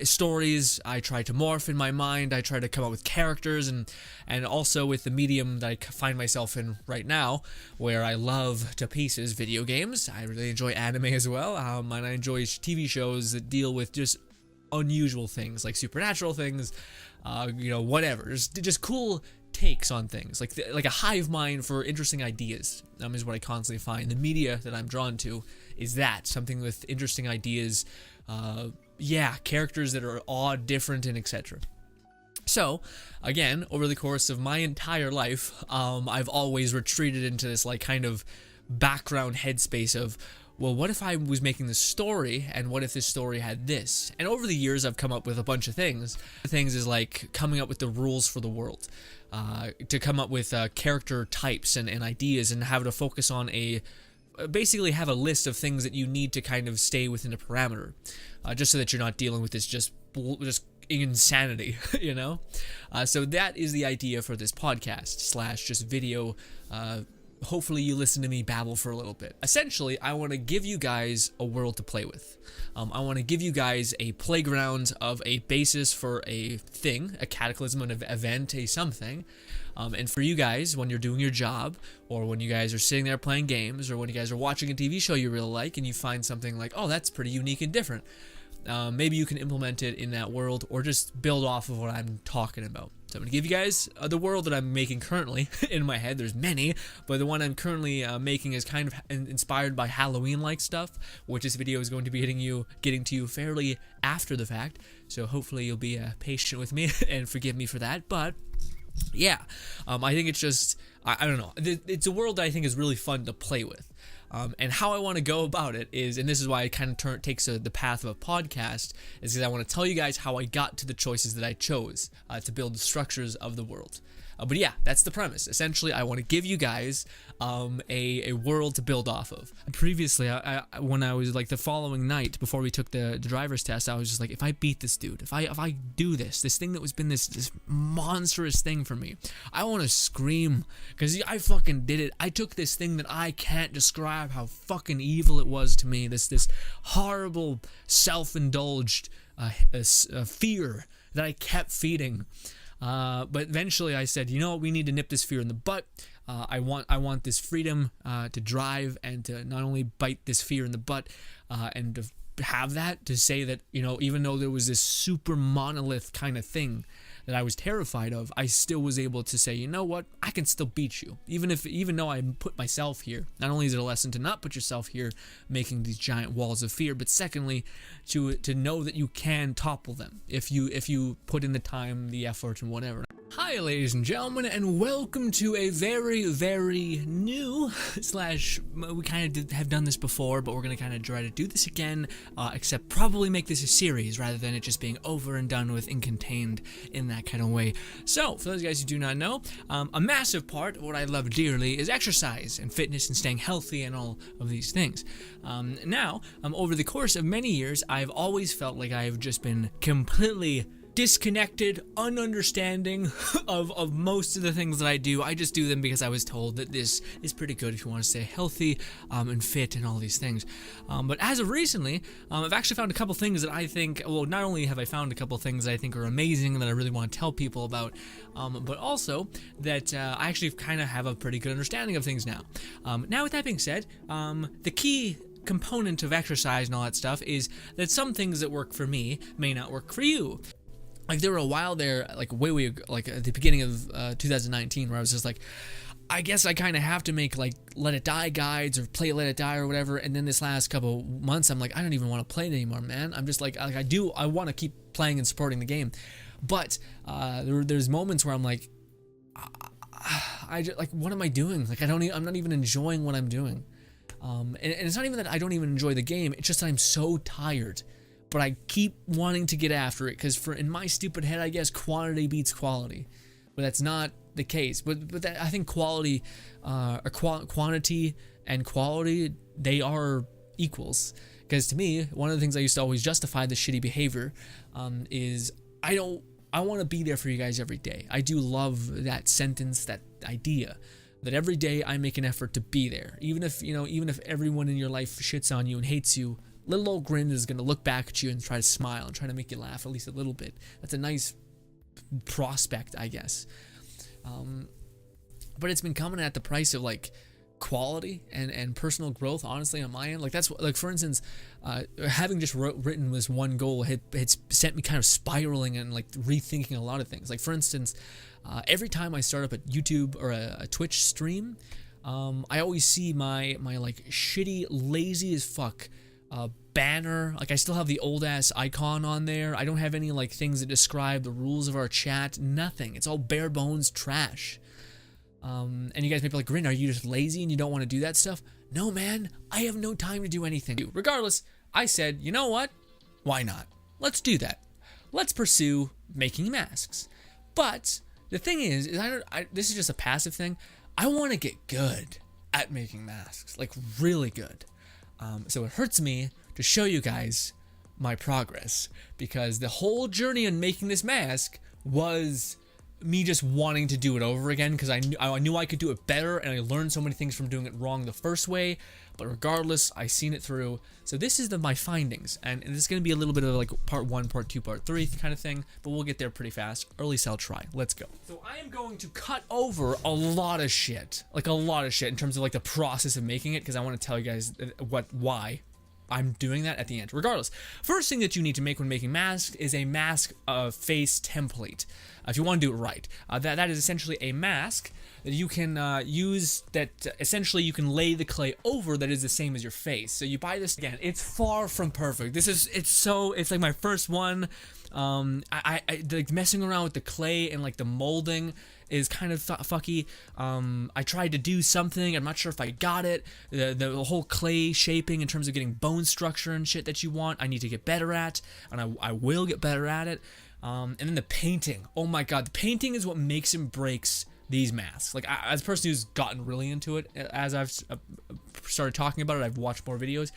Stories I try to morph in my mind. I try to come up with characters, and also with the medium that I find myself in right now, where I love to pieces video games. I really enjoy anime as well, and I enjoy TV shows that deal with just unusual things, like supernatural things, whatever, just cool takes on things, like a hive mind for interesting ideas. Is what I constantly find. The media that I'm drawn to is that, something with interesting ideas, characters that are odd, different, and etc. So, again, over the course of my entire life, I've always retreated into this like kind of background headspace of, well, what if I was making this story, and what if this story had this? And over the years, I've come up with a bunch of things. Things is like coming up with the rules for the world, to come up with character types and ideas, and have to focus on basically have a list of things that you need to kind of stay within a parameter, just so that you're not dealing with this just insanity, So that is the idea for this podcast / just video. Hopefully you listen to me babble for a little bit. Essentially, I want to give you guys a world to play with. I want to give you guys a playground of a basis for a thing, a cataclysm, an event, a something. And for you guys, when you're doing your job, or when you guys are sitting there playing games, or when you guys are watching a TV show you really like, and you find something like, oh, that's pretty unique and different. Maybe you can implement it in that world, or just build off of what I'm talking about. So I'm going to give you guys the world that I'm making currently in my head. There's many, but the one I'm currently making is kind of inspired by Halloween-like stuff, which this video is going to be getting to you fairly after the fact. So hopefully you'll be patient with me and forgive me for that. But yeah, I think it's just, I don't know. It's a world that I think is really fun to play with. And how I want to go about it is, and this is why it kind of takes the path of a podcast, is because I want to tell you guys how I got to the choices that I chose to build the structures of the world. But yeah, that's the premise. Essentially, I want to give you guys a world to build off of. Previously, when I was like the following night before we took the driver's test, I was just like, if I beat this dude, if I do this thing that was been this monstrous thing for me, I want to scream because I fucking did it. I took this thing that I can't describe how fucking evil it was to me. This horrible self-indulged fear that I kept feeding. But eventually I said, you know what, we need to nip this fear in the butt. I want this freedom to drive and to not only bite this fear in the butt and to have that, to say that, you know, even though there was this super monolith kind of thing that I was terrified of, I still was able to say, you know what, I can still beat you. Even though I put myself here. Not only is it a lesson to not put yourself here making these giant walls of fear, but secondly, to know that you can topple them if you put in the time, the effort, and whatever. Hi, ladies and gentlemen, and welcome to a very, very new slash, we kind of have done this before, but we're going to kind of try to do this again, except probably make this a series rather than it just being over and done with and contained in that kind of way. So, for those guys who do not know, a massive part of what I love dearly is exercise and fitness and staying healthy and all of these things. Now, over the course of many years, I've always felt like I've just been completely disconnected, ununderstanding of most of the things that I do. I just do them because I was told that this is pretty good if you want to stay healthy and fit and all these things. But as of recently, I've actually found a couple things that I think, well, not only have I found a couple things that I think are amazing and that I really want to tell people about, but also that I actually kind of have a pretty good understanding of things now. Now, with that being said, the key component of exercise and all that stuff is that some things that work for me may not work for you. Like, there were a while there, like way like at the beginning of 2019, where I was just like, I guess I kind of have to make like Let It Die guides or play Let It Die or whatever. And then this last couple months, I'm like, I don't even want to play it anymore, man. I'm just like I want to keep playing and supporting the game, but there's moments where I'm like, what am I doing? Like, I'm not even enjoying what I'm doing. And it's not even that I don't even enjoy the game. It's just that I'm so tired. But I keep wanting to get after it because in my stupid head, I guess quantity beats quality, but that's not the case. But I think quality, quantity and quality, they are equals. Because to me, one of the things I used to always justify the shitty behavior is I want to be there for you guys every day. I do love that sentence, that idea. That every day I make an effort to be there, even if everyone in your life shits on you and hates you. Little old Grinn is going to look back at you and try to smile and try to make you laugh at least a little bit. That's a nice prospect, I guess. But it's been coming at the price of like quality and personal growth, honestly, on my end. Like, that's like, for instance, having just written this one goal had sent me kind of spiraling and like rethinking a lot of things. Like, for instance, every time I start up a YouTube or a Twitch stream, I always see my like shitty, lazy as fuck banner. Like, I still have the old ass icon on there. I don't have any like things that describe the rules of our chat. Nothing. It's all bare bones trash. And you guys may be like, Grinn, are you just lazy and you don't want to do that stuff? No, man. I have no time to do anything. Regardless, I said, you know what? Why not? Let's do that. Let's pursue making masks. But the thing is this is just a passive thing. I want to get good at making masks, like really good. So it hurts me to show you guys my progress, because the whole journey in making this mask was me just wanting to do it over again, because I knew I could do it better, and I learned so many things from doing it wrong the first way. But regardless, I seen it through. So this is my findings, and this is going to be a little bit of like part 1, part 2, part 3 kind of thing, but we'll get there pretty fast. Early cell try. Let's go. So I am going to cut over a lot of shit, like a lot of shit in terms of like the process of making it, because I want to tell you guys why. I'm doing that at the end. Regardless, first thing that you need to make when making masks is a mask face template. If you want to do it right, that is essentially a mask that you can use. That essentially you can lay the clay over. That is the same as your face. So you buy this again. It's far from perfect. It's like my first one. I like messing around with the clay and like the molding is kind of fucky. I tried to do something. I'm not sure if I got it. The whole clay shaping in terms of getting bone structure and shit that you want, I need to get better at, and I will get better at it. And then the painting. Oh my god, the painting is what makes and breaks these masks. Like, as a person who's gotten really into it, as I've started talking about it, I've watched more videos.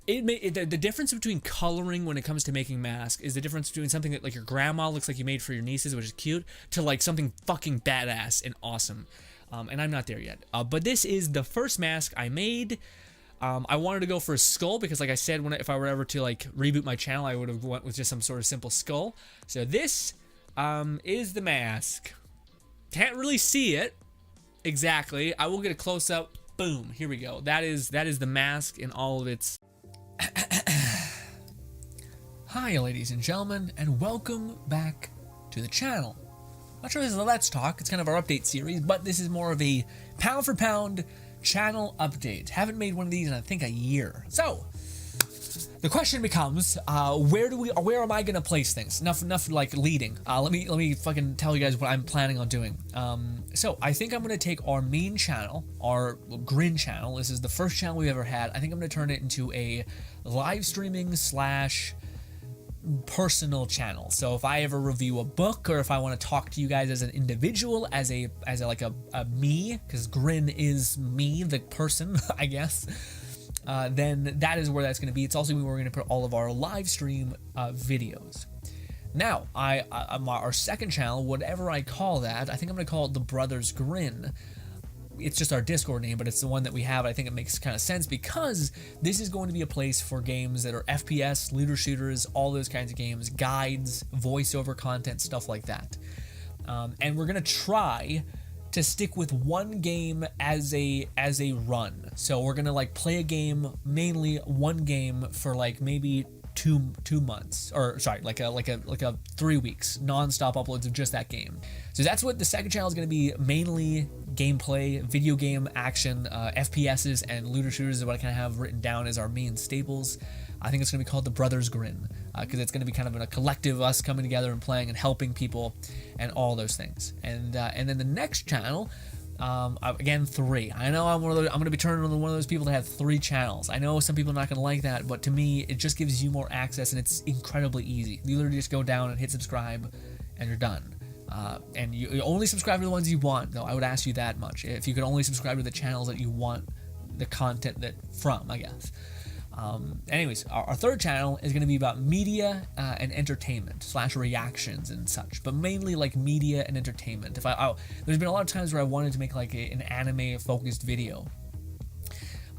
The difference between coloring when it comes to making masks is the difference between something that like your grandma looks like you made for your nieces, which is cute, to like something fucking badass and awesome. And I'm not there yet. But this is the first mask I made. I wanted to go for a skull because, like I said, if I were ever to like reboot my channel, I would have went with just some sort of simple skull. So this is the mask. Can't really see it exactly. I will get a close up. Boom. Here we go. That is the mask in all of its. Hi, ladies and gentlemen, and welcome back to the channel. Not sure this is a Let's Talk. It's kind of our update series, but this is more of a pound for pound channel update. Haven't made one of these in I think a year. So the question becomes, where am I gonna place things? Enough like leading. Let me fucking tell you guys what I'm planning on doing. So I think I'm gonna take our main channel, our Grinn channel. This is the first channel we've ever had. I think I'm gonna turn it into a live streaming / personal channel. So if I ever review a book, or if I want to talk to you guys as an individual, as a me, because Grinn is me, the person, I guess. Then that is where that's going to be. It's also where we're going to put all of our live stream videos. Now, our second channel, whatever I call that, I think I'm going to call it the Brothers Grinn. It's just our Discord name, but it's the one that we have. I think it makes kind of sense because this is going to be a place for games that are FPS, looter shooters, all those kinds of games, guides, voiceover content, stuff like that. And we're going to try to stick with one game as a run. So we're gonna like play a game, mainly one game for like maybe two months, or sorry, like a 3 weeks non-stop uploads of just that game. So that's what the second channel is gonna be, mainly gameplay, video game action, FPSs and looter shooters is what I kind of have written down as our main staples. I think it's gonna be called the Brothers Grinn because it's gonna be kind of a collective of us coming together and playing and helping people and all those things. And then the next channel, again 3. I know I'm gonna be turning into one of those people that have 3 channels. I know some people are not gonna like that, but to me it just gives you more access and it's incredibly easy. You literally just go down and hit subscribe and you're done. And you only subscribe to the ones you want, though. I would ask you that much. If you could only subscribe to the channels that you want the content from, I guess. Anyways, our third channel is going to be about media and entertainment / reactions and such, but mainly like media and entertainment. There's been a lot of times where I wanted to make like an anime focused video,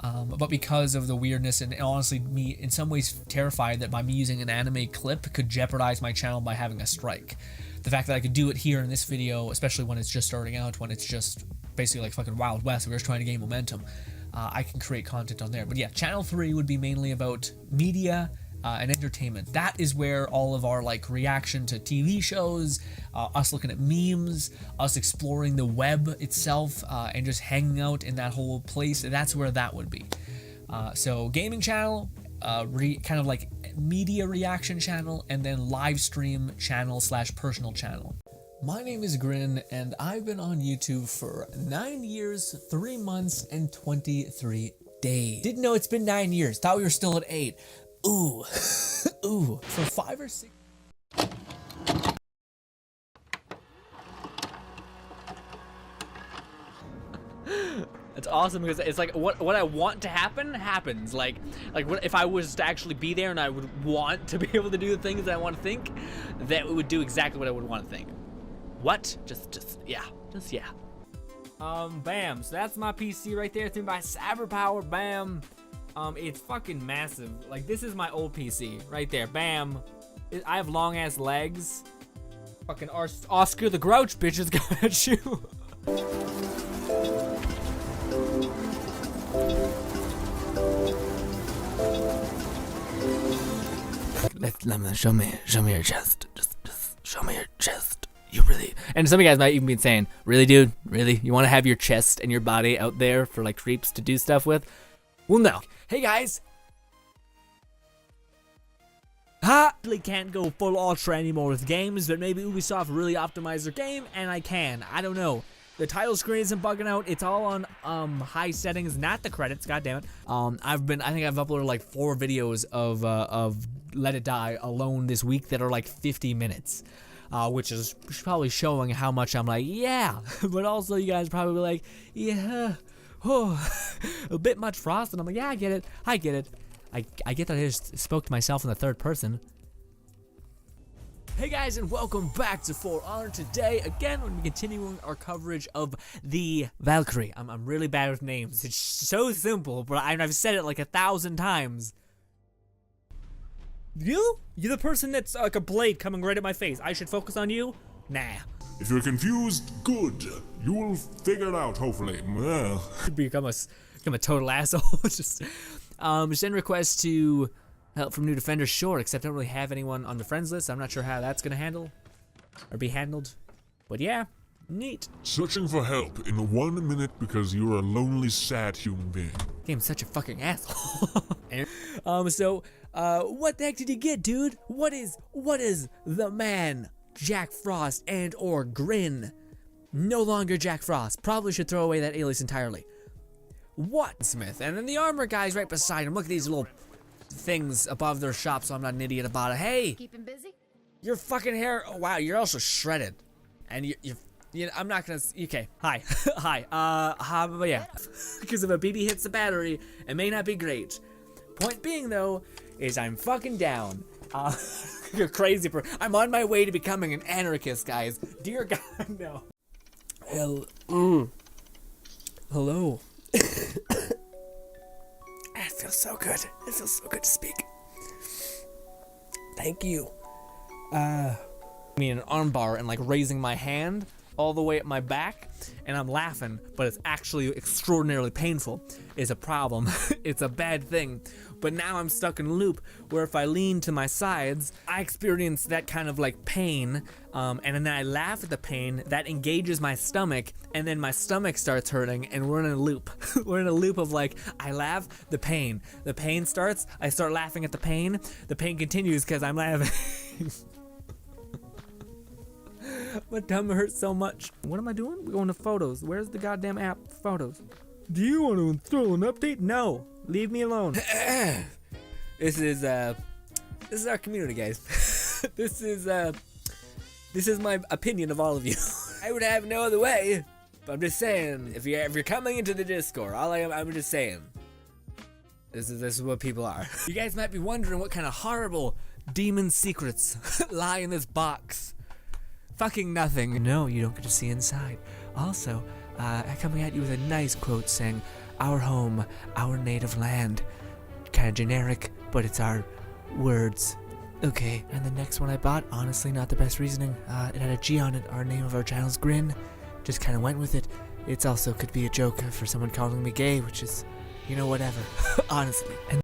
but because of the weirdness and honestly me in some ways terrified that by me using an anime clip could jeopardize my channel by having a strike. The fact that I could do it here in this video, especially when it's just starting out, when it's just basically like fucking Wild West, we're just trying to gain momentum. I can create content on there. But yeah, channel 3 would be mainly about media and entertainment. That is where all of our like reaction to TV shows, us looking at memes, us exploring the web itself, and just hanging out in that whole place. That's where that would be. So gaming channel, kind of like media reaction channel, and then live stream channel / personal channel. My name is Grinn, and I've been on YouTube for 9 years, 3 months, and 23 days. Didn't know it's been 9 years. Thought we were still at 8. Ooh. Ooh. For 5 or 6... It's awesome because it's like what I want to happen happens. Like what if I was to actually be there and I would want to be able to do the things that I want to think, that would do exactly what I would want to think. What? Just yeah. Bam. So that's my PC right there. It's made by CyberPower. Bam. It's fucking massive. Like, this is my old PC right there. Bam. I have long ass legs. Fucking Oscar the Grouch bitch is coming at you. Show me your chest. Just show me your chest. You really. And some of you guys might even be saying, really, dude? Really? You want to have your chest and your body out there for like creeps to do stuff with? Well, no. Hey guys. Really can't go full ultra anymore with games, but maybe Ubisoft really optimized their game, and I can. I don't know. The title screen isn't bugging out. It's all on high settings, not the credits. God damn it. I think I've uploaded like 4 videos of Let It Die alone this week that are like 50 minutes, which is probably showing how much I'm like, yeah. But also you guys probably like, yeah, oh, a bit much Frost, and I'm like, yeah, I get it. I get that I just spoke to myself in the third person. Hey guys, and welcome back to For Honor. Today, again, we're continuing our coverage of the Valkyrie. I'm really bad with names. It's so simple, but I've said it like 1,000 times. You? You're the person that's like a blade coming right at my face. I should focus on you? Nah. If you're confused, good. You will figure it out, hopefully. Well. Become a total asshole. Just send requests to help from new defenders, sure, except I don't really have anyone on the friends list. I'm not sure how that's gonna be handled. But yeah, neat. Searching for help in 1 minute because you're a lonely, sad human being. Game's such a fucking asshole. What the heck did you get, dude? What is the man, Jack Frost and or Grinn? No longer Jack Frost. Probably should throw away that alias entirely. What? Smith, and then the armor guy's right beside him. Look at these little things above their shop, so I'm not an idiot about it. Hey, keep him busy. Your fucking hair. Oh, wow, you're also shredded, and you know, I'm not gonna. Okay, hi, hi. But yeah, because if a BB hits the battery, it may not be great. Point being though, is I'm fucking down. You're crazy, bro. I'm on my way to becoming an anarchist, guys. Dear God, no. Hello. It feels so good. It feels so good to speak. Thank you. I mean, an arm bar and like raising my hand all the way at my back, and I'm laughing, but it's actually extraordinarily painful. Is a problem. It's a bad thing. But now I'm stuck in a loop where if I lean to my sides, I experience that kind of like pain, and then I laugh at the pain, that engages my stomach, and then my stomach starts hurting, and we're in a loop. We're in a loop of like, I laugh, the pain starts, I start laughing at the pain continues because I'm laughing. My tummy hurts so much. What am I doing? We're going to photos. Where's the goddamn app? Photos. Do you want to install an update? No. Leave me alone. This is our community, guys. This is my opinion of all of you. I would have no other way. But I'm just saying, if you're coming into the Discord, I'm just saying, this is what people are. You guys might be wondering what kind of horrible demon secrets lie in this box. Fucking nothing. No, you don't get to see inside. Also, coming at you with a nice quote saying, "Our home, our native land." Kind of generic, but it's our words. Okay, and the next one I bought, honestly, not the best reasoning. It had a G on it. Our name of our channel's Grinn. Just kind of went with it. It's also could be a joke for someone calling me gay, which is, you know, whatever. Honestly. And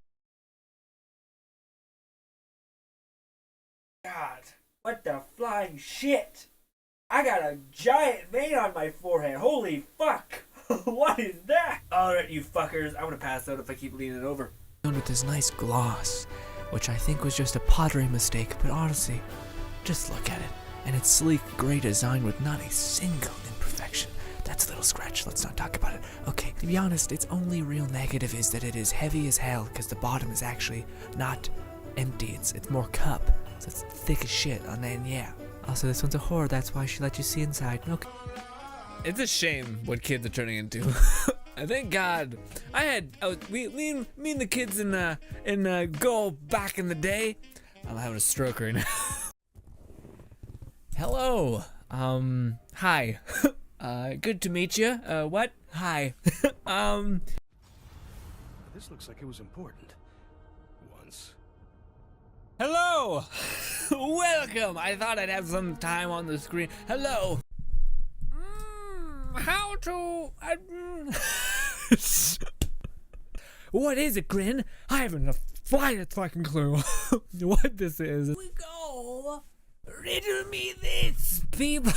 God, what the flying shit? I got a giant vein on my forehead. Holy fuck. What is that? Alright, you fuckers. I'm gonna pass out if I keep leaning over. With this nice gloss, which I think was just a pottery mistake, but honestly, just look at it. And it's sleek, gray design with not a single imperfection. That's a little scratch, let's not talk about it. Okay, to be honest, its only real negative is that it is heavy as hell, because the bottom is actually not empty, it's more cup. So it's thick as shit, and then yeah. Also, this one's a whore, that's why she let you see inside. Okay. It's a shame what kids are turning into. Thank God. Me and the kids in Go back in the day. I'm having a stroke right now. Hello. Hi. Good to meet you. What? Hi. This looks like it was important. Once. Hello. Welcome. I thought I'd have some time on the screen. Hello. How to... What is it, Grinn? I haven't slightest fucking clue what this is. We go. Riddle me this, people.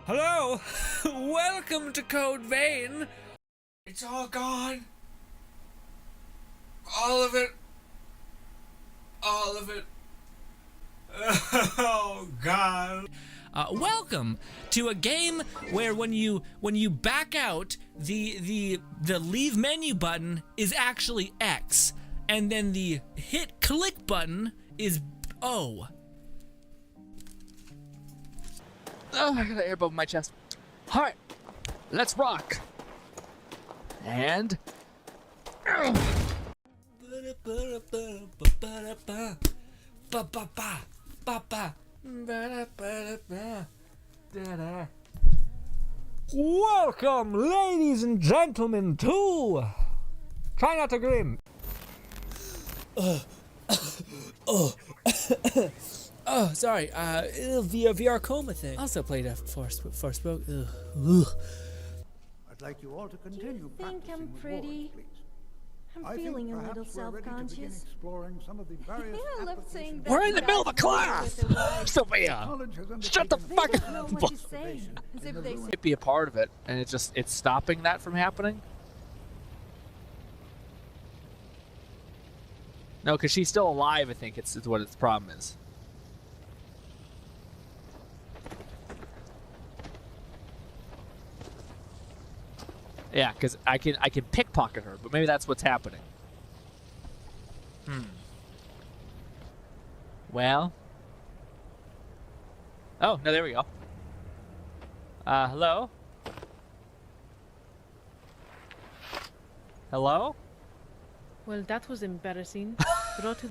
Hello. Welcome to Code Vein. It's all gone. All of it. All of it. Oh God. Welcome to a game where when you back out, the leave menu button is actually X, and then the hit click button is O. Oh, I got an air above my chest. All right, let's rock. And welcome, ladies and gentlemen, to Try Not to Grin. Oh, sorry. The VR coma thing. Also played a Forspoke. I'd like you all to continue think practicing I'm with pretty? Ward, please. I'm I feeling think a little perhaps we're ready to begin self-conscious. exploring some of the various I love saying applications that. we're in the middle of a class. Sophia, knowledge has shut the undertaken fuck They up. don't know what to say. As if they say Might be a part of it, and it's stopping that from happening. No, because she's still alive. I think it's what its problem is. Yeah, because I can pickpocket her, but maybe that's what's happening. Well. Oh, no, there we go. Hello? Hello? Well, that was embarrassing. Brought to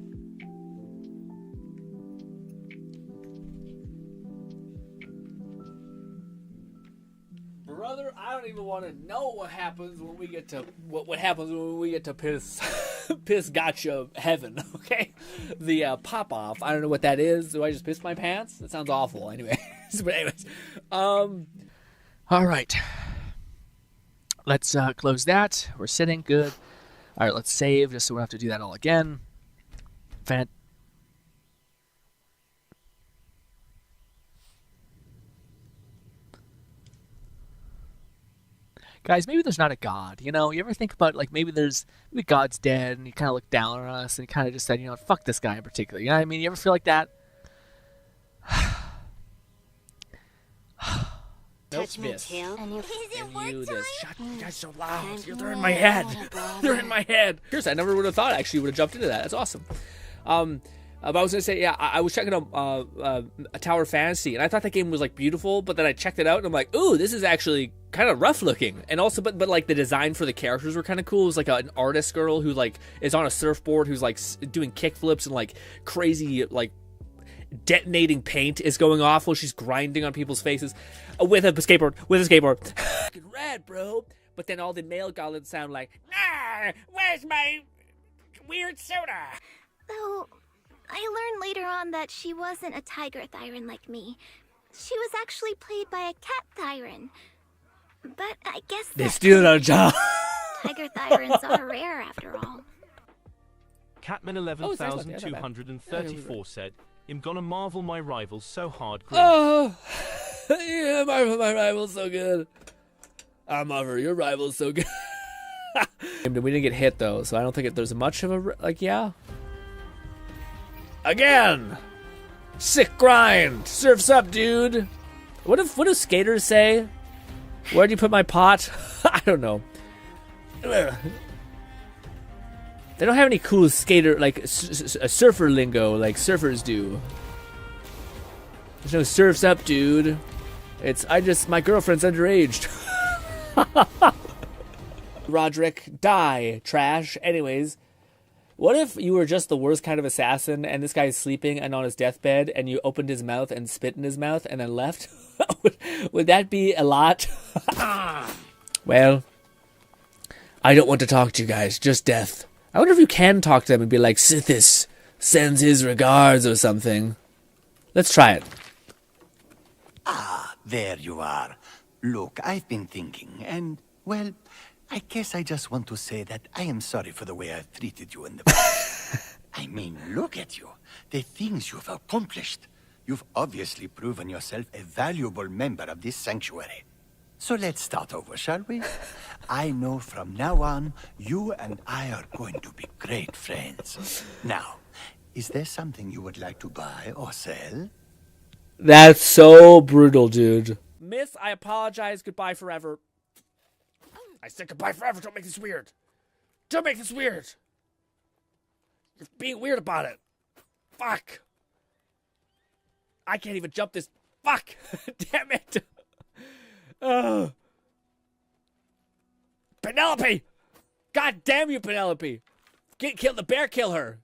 Brother, I don't even want to know what happens when we get to what happens when we get to piss gotcha heaven. Okay, the pop off. I don't know what that is. Do I just piss my pants? That sounds awful. Anyway, but anyways, All right. Let's close that. We're sitting good. All right, let's save just so we don't have to do that all again. Guys, maybe there's not a God. You know, you ever think about like maybe God's dead and he kind of looked down on us and he kind of just said, you know, fuck this guy in particular. You know what I mean? You ever feel like that? touch me, Tim. and You this shut you guys so loud. They're in my head. They're in my head. Seriously, I never would have thought I actually would have jumped into that. That's awesome. But I was gonna say, yeah, I was checking out a Tower Fantasy, and I thought that game was like beautiful, but then I checked it out, and I'm like, ooh, this is actually kind of rough looking, and also, but like the design for the characters were kind of cool. It was like an artist girl who like is on a surfboard, who's like doing kickflips and like crazy like detonating paint is going off while she's grinding on people's faces with a skateboard. Fucking rad, bro. But then all the male goblins sound like, nah, where's my weird soda? Though, I learned later on that she wasn't a tiger thyron like me. She was actually played by a cat thyron. But I guess They that steal our job. tiger thyrons are rare after all. Catman Oh, sorry about that, 11234 said, I'm gonna marvel my rivals so hard. Grinn." Oh, yeah, my rival's so good. I'm over. Your rival's so good. We didn't get hit though, so I don't think there's much of a like. Yeah. Again, sick grind. Surf's up, dude. What do skaters say? Where'd you put my pot? I don't know. They don't have any cool skater like surfer lingo like surfers do. There's no surf's up, dude. It's my girlfriend's underaged. Roderick, die, trash. Anyways, what if you were just the worst kind of assassin and this guy is sleeping and on his deathbed and you opened his mouth and spit in his mouth and then left? would that be a lot? Well, I don't want to talk to you guys, just death. I wonder if you can talk to them and be like, Sithis sends his regards or something. Let's try it. Ah, there you are. Look, I've been thinking, and, well, I guess I just want to say that I am sorry for the way I've treated you in the past. I mean, look at you. The things you've accomplished. You've obviously proven yourself a valuable member of this sanctuary. So let's start over, shall we? I know from now on, you and I are going to be great friends. Now, is there something you would like to buy or sell? That's so brutal, dude. Miss, I apologize. Goodbye forever. I said goodbye forever. Don't make this weird. Don't make this weird. You're being weird about it. Fuck. I can't even jump this. Fuck. Damn it. Penelope. God damn you, Penelope. Kill the bear. Kill her.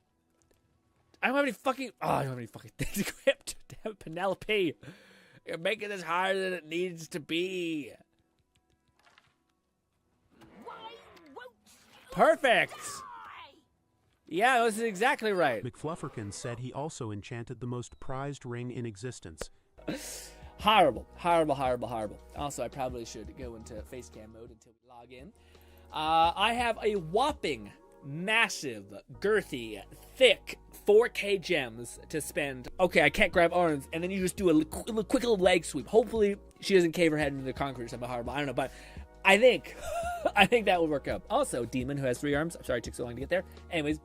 I don't have any fucking. Oh, I don't have any fucking things equipped. Damn it, Penelope. You're making this harder than it needs to be. Perfect. Yeah, this is exactly right. McFlufferkin said he also enchanted the most prized ring in existence. Horrible, horrible, horrible, horrible. Also, I probably should go into face cam mode until we log in. I have a whopping, massive, girthy, thick 4K gems to spend. Okay, I can't grab arms, and then you just do a quick little leg sweep. Hopefully, she doesn't cave her head into the concrete or something horrible. I don't know, but I think that will work out. Also, demon who has 3 arms. I'm sorry it took so long to get there. Anyways.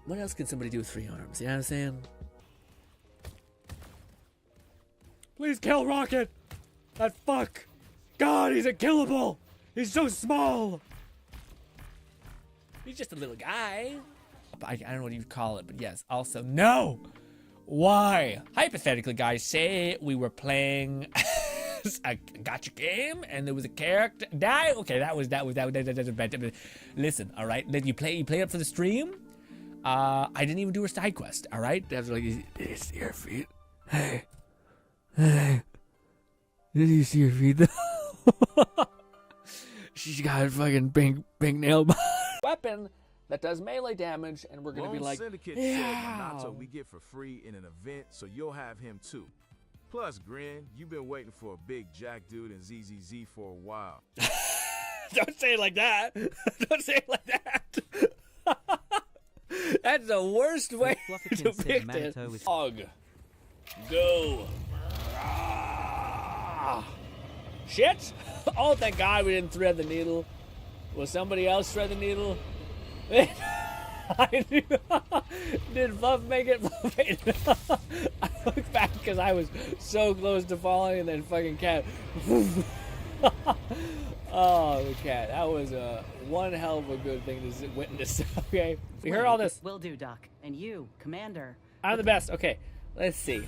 What else can somebody do with 3 arms? You know what I'm saying? Please kill Rocket! That fuck! God, he's unkillable! He's so small! He's just a little guy. I don't know what you'd call it, but yes. Also, no! Why? Hypothetically, guys, say we were playing a gacha game and there was a character die. Okay, that was bad. Listen, all right, then you play it for the stream. I didn't even do a side quest. All right, I was like, did you see your feet? Hey, did you see your feet? She's got a fucking pink nail weapon that does melee damage, and we're gonna be like, Syndicate yeah. said Minato we get for free in an event, so you'll have him too. Plus, Grinn, you've been waiting for a big jack dude in ZZZ for a while. Don't say it like that. Don't say it like that. That's the worst way to depict it. Dog. Go. Shit. Oh, thank God we didn't thread the needle. Will somebody else thread the needle? Did Fluff make it? I looked back because I was so close to falling, and then fucking cat. Oh, the cat. That was one hell of a good thing to witness. Okay, we heard all this. Will do, Doc. And you, Commander. I'm the best. Okay, let's see.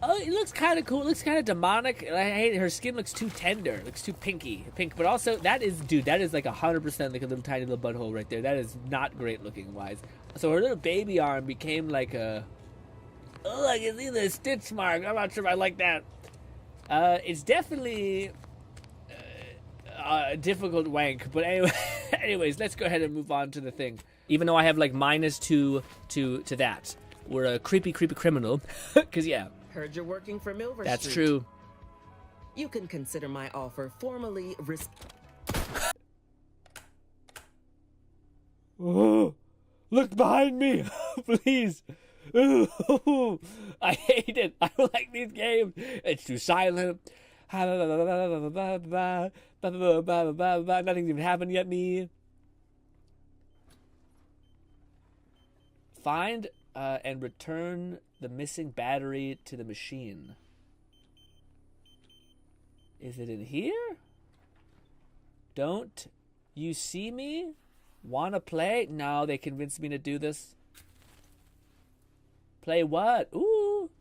Oh, it looks kind of cool. It looks kind of demonic. I hate it. Her skin looks too tender. It looks too pink. But also, that is like 100% like a little tiny little butthole right there. That is not great looking wise. So her little baby arm became like a. Oh, I can see the stitch mark. I'm not sure if I like that. It's definitely a difficult wank. But anyway, anyways, let's go ahead and move on to the thing. Even though I have like -2 to that, we're a creepy criminal. Cause yeah. Heard you're working for Milver That's Street. true. You can consider my offer formally Oh, look behind me, please. Ooh, I hate it. I don't like these games. It's too silent. Nothing's even happened yet, me. Find and return the missing battery to the machine. Is it in here? Don't you see me? Wanna play? No, they convinced me to do this. Play what? Ooh.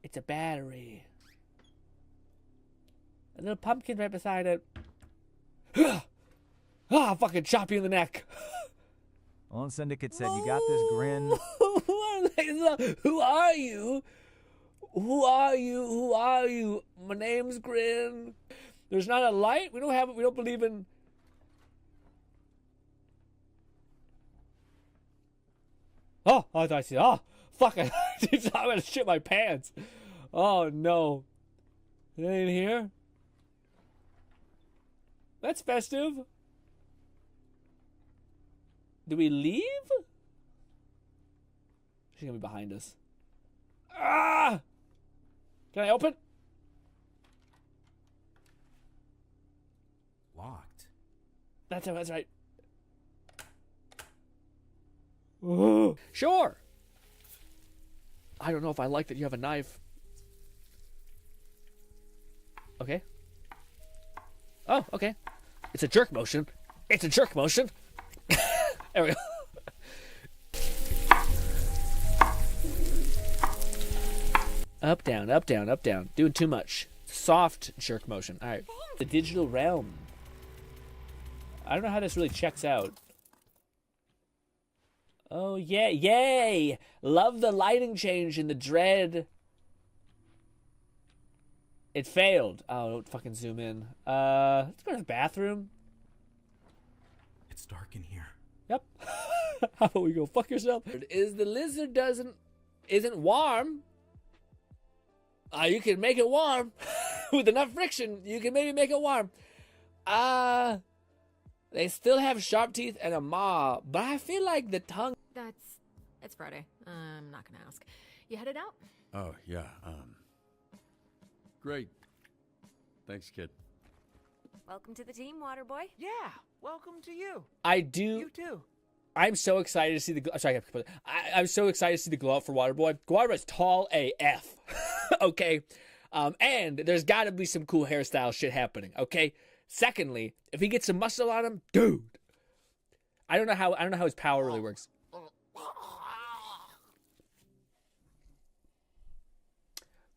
It's a battery. A little pumpkin right beside it. I'll fucking chop you in the neck. On Syndicate said, you got this, Grinn. Who are you? Who are you? Who are you? My name's Grinn. There's not a light? We don't believe in... Oh, I thought I see. Oh, Fuck, I'm gonna shit my pants. Oh no. It ain't here? That's festive. Do we leave? She's gonna be behind us. Ah! Can I open? Locked. That's right. Ooh. Sure. I don't know if I like that you have a knife. Okay. Oh, okay. It's a jerk motion. It's a jerk motion. There we go. Up, down, up, down, up, down. Doing too much. Soft jerk motion. All right. The digital realm. I don't know how this really checks out. Oh, yeah. Yay! Love the lighting change in the dread. It failed. Oh, don't fucking zoom in. Let's go to the bathroom. It's dark in here. Yep. How about we go fuck yourself? Is the lizard isn't warm? You can make it warm. With enough friction, you can maybe make it warm. They still have sharp teeth and a maw, but I feel like the tongue... It's Friday. I'm not gonna ask. You headed out? Oh, yeah, great. Thanks, kid. Welcome to the team, Waterboy. Yeah, welcome to you. You too. I'm so excited to see the... Sorry, I'm so excited to see the glow up for Waterboy. Waterboy's tall AF. Okay? And there's gotta be some cool hairstyle shit happening, okay? Secondly, if he gets some muscle on him, dude. I don't know how his power really works.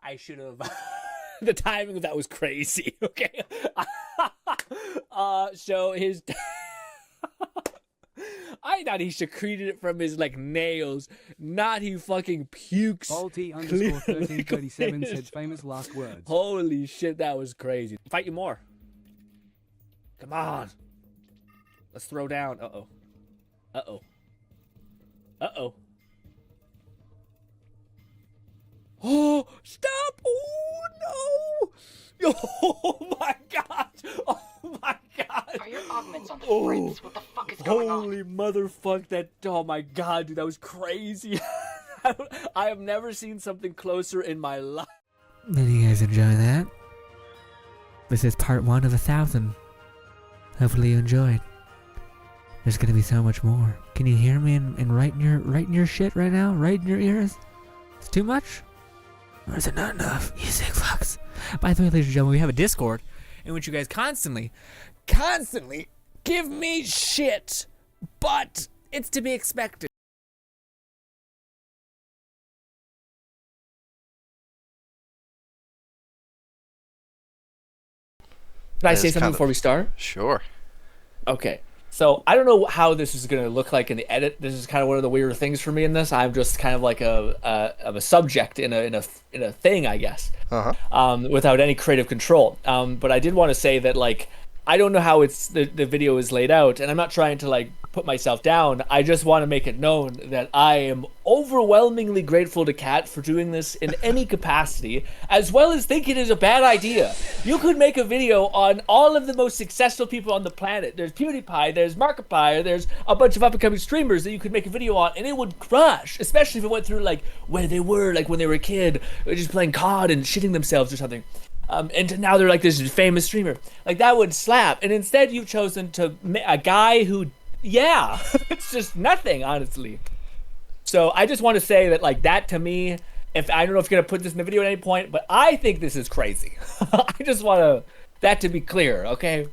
I should have... The timing of that was crazy, okay? So his... I thought he secreted it from his, like, nails. Not he fucking pukes. Balti_1337 said famous last words. Holy shit, that was crazy. Fight you more. Come on. Let's throw down. Uh-oh. Uh-oh. Uh-oh. Oh, stop! Oh, no! Oh, my God! Oh, my God! Are your augments on the fritz? What the fuck is going on? Holy motherfuck, that... Oh, my God, dude, that was crazy. I have never seen something closer in my life. Did you guys enjoy that? This is part 1 of 1,000. Hopefully you enjoyed. There's gonna be so much more. Can you hear me and right in your shit right now? Right in your ears? It's too much? Or is it not enough? You sick fucks. By the way, ladies and gentlemen, we have a Discord in which you guys constantly give me shit. But it's to be expected. Can I say something before we start? Sure. Okay. So I don't know how this is going to look like in the edit. This is kind of one of the weirder things for me in this. I'm just kind of like a subject in a thing, I guess. Without any creative control. But I did want to say that, like, I don't know how the video is laid out, and I'm not trying to like put myself down. I just want to make it known that I am overwhelmingly grateful to Kat for doing this in any capacity, as well as think it is a bad idea. You could make a video on all of the most successful people on the planet. There's PewDiePie, there's Markiplier, there's a bunch of up-and-coming streamers that you could make a video on, and it would crush, especially if it went through like where they were, like when they were a kid, or just playing COD and shitting themselves or something. And now they're like this famous streamer. Like, that would slap. And instead you've chosen to a guy who, yeah, it's just nothing, honestly. So I just want to say that, like, that to me, if I don't know if you're going to put this in the video at any point, but I think this is crazy. I just want that to be clear, okay?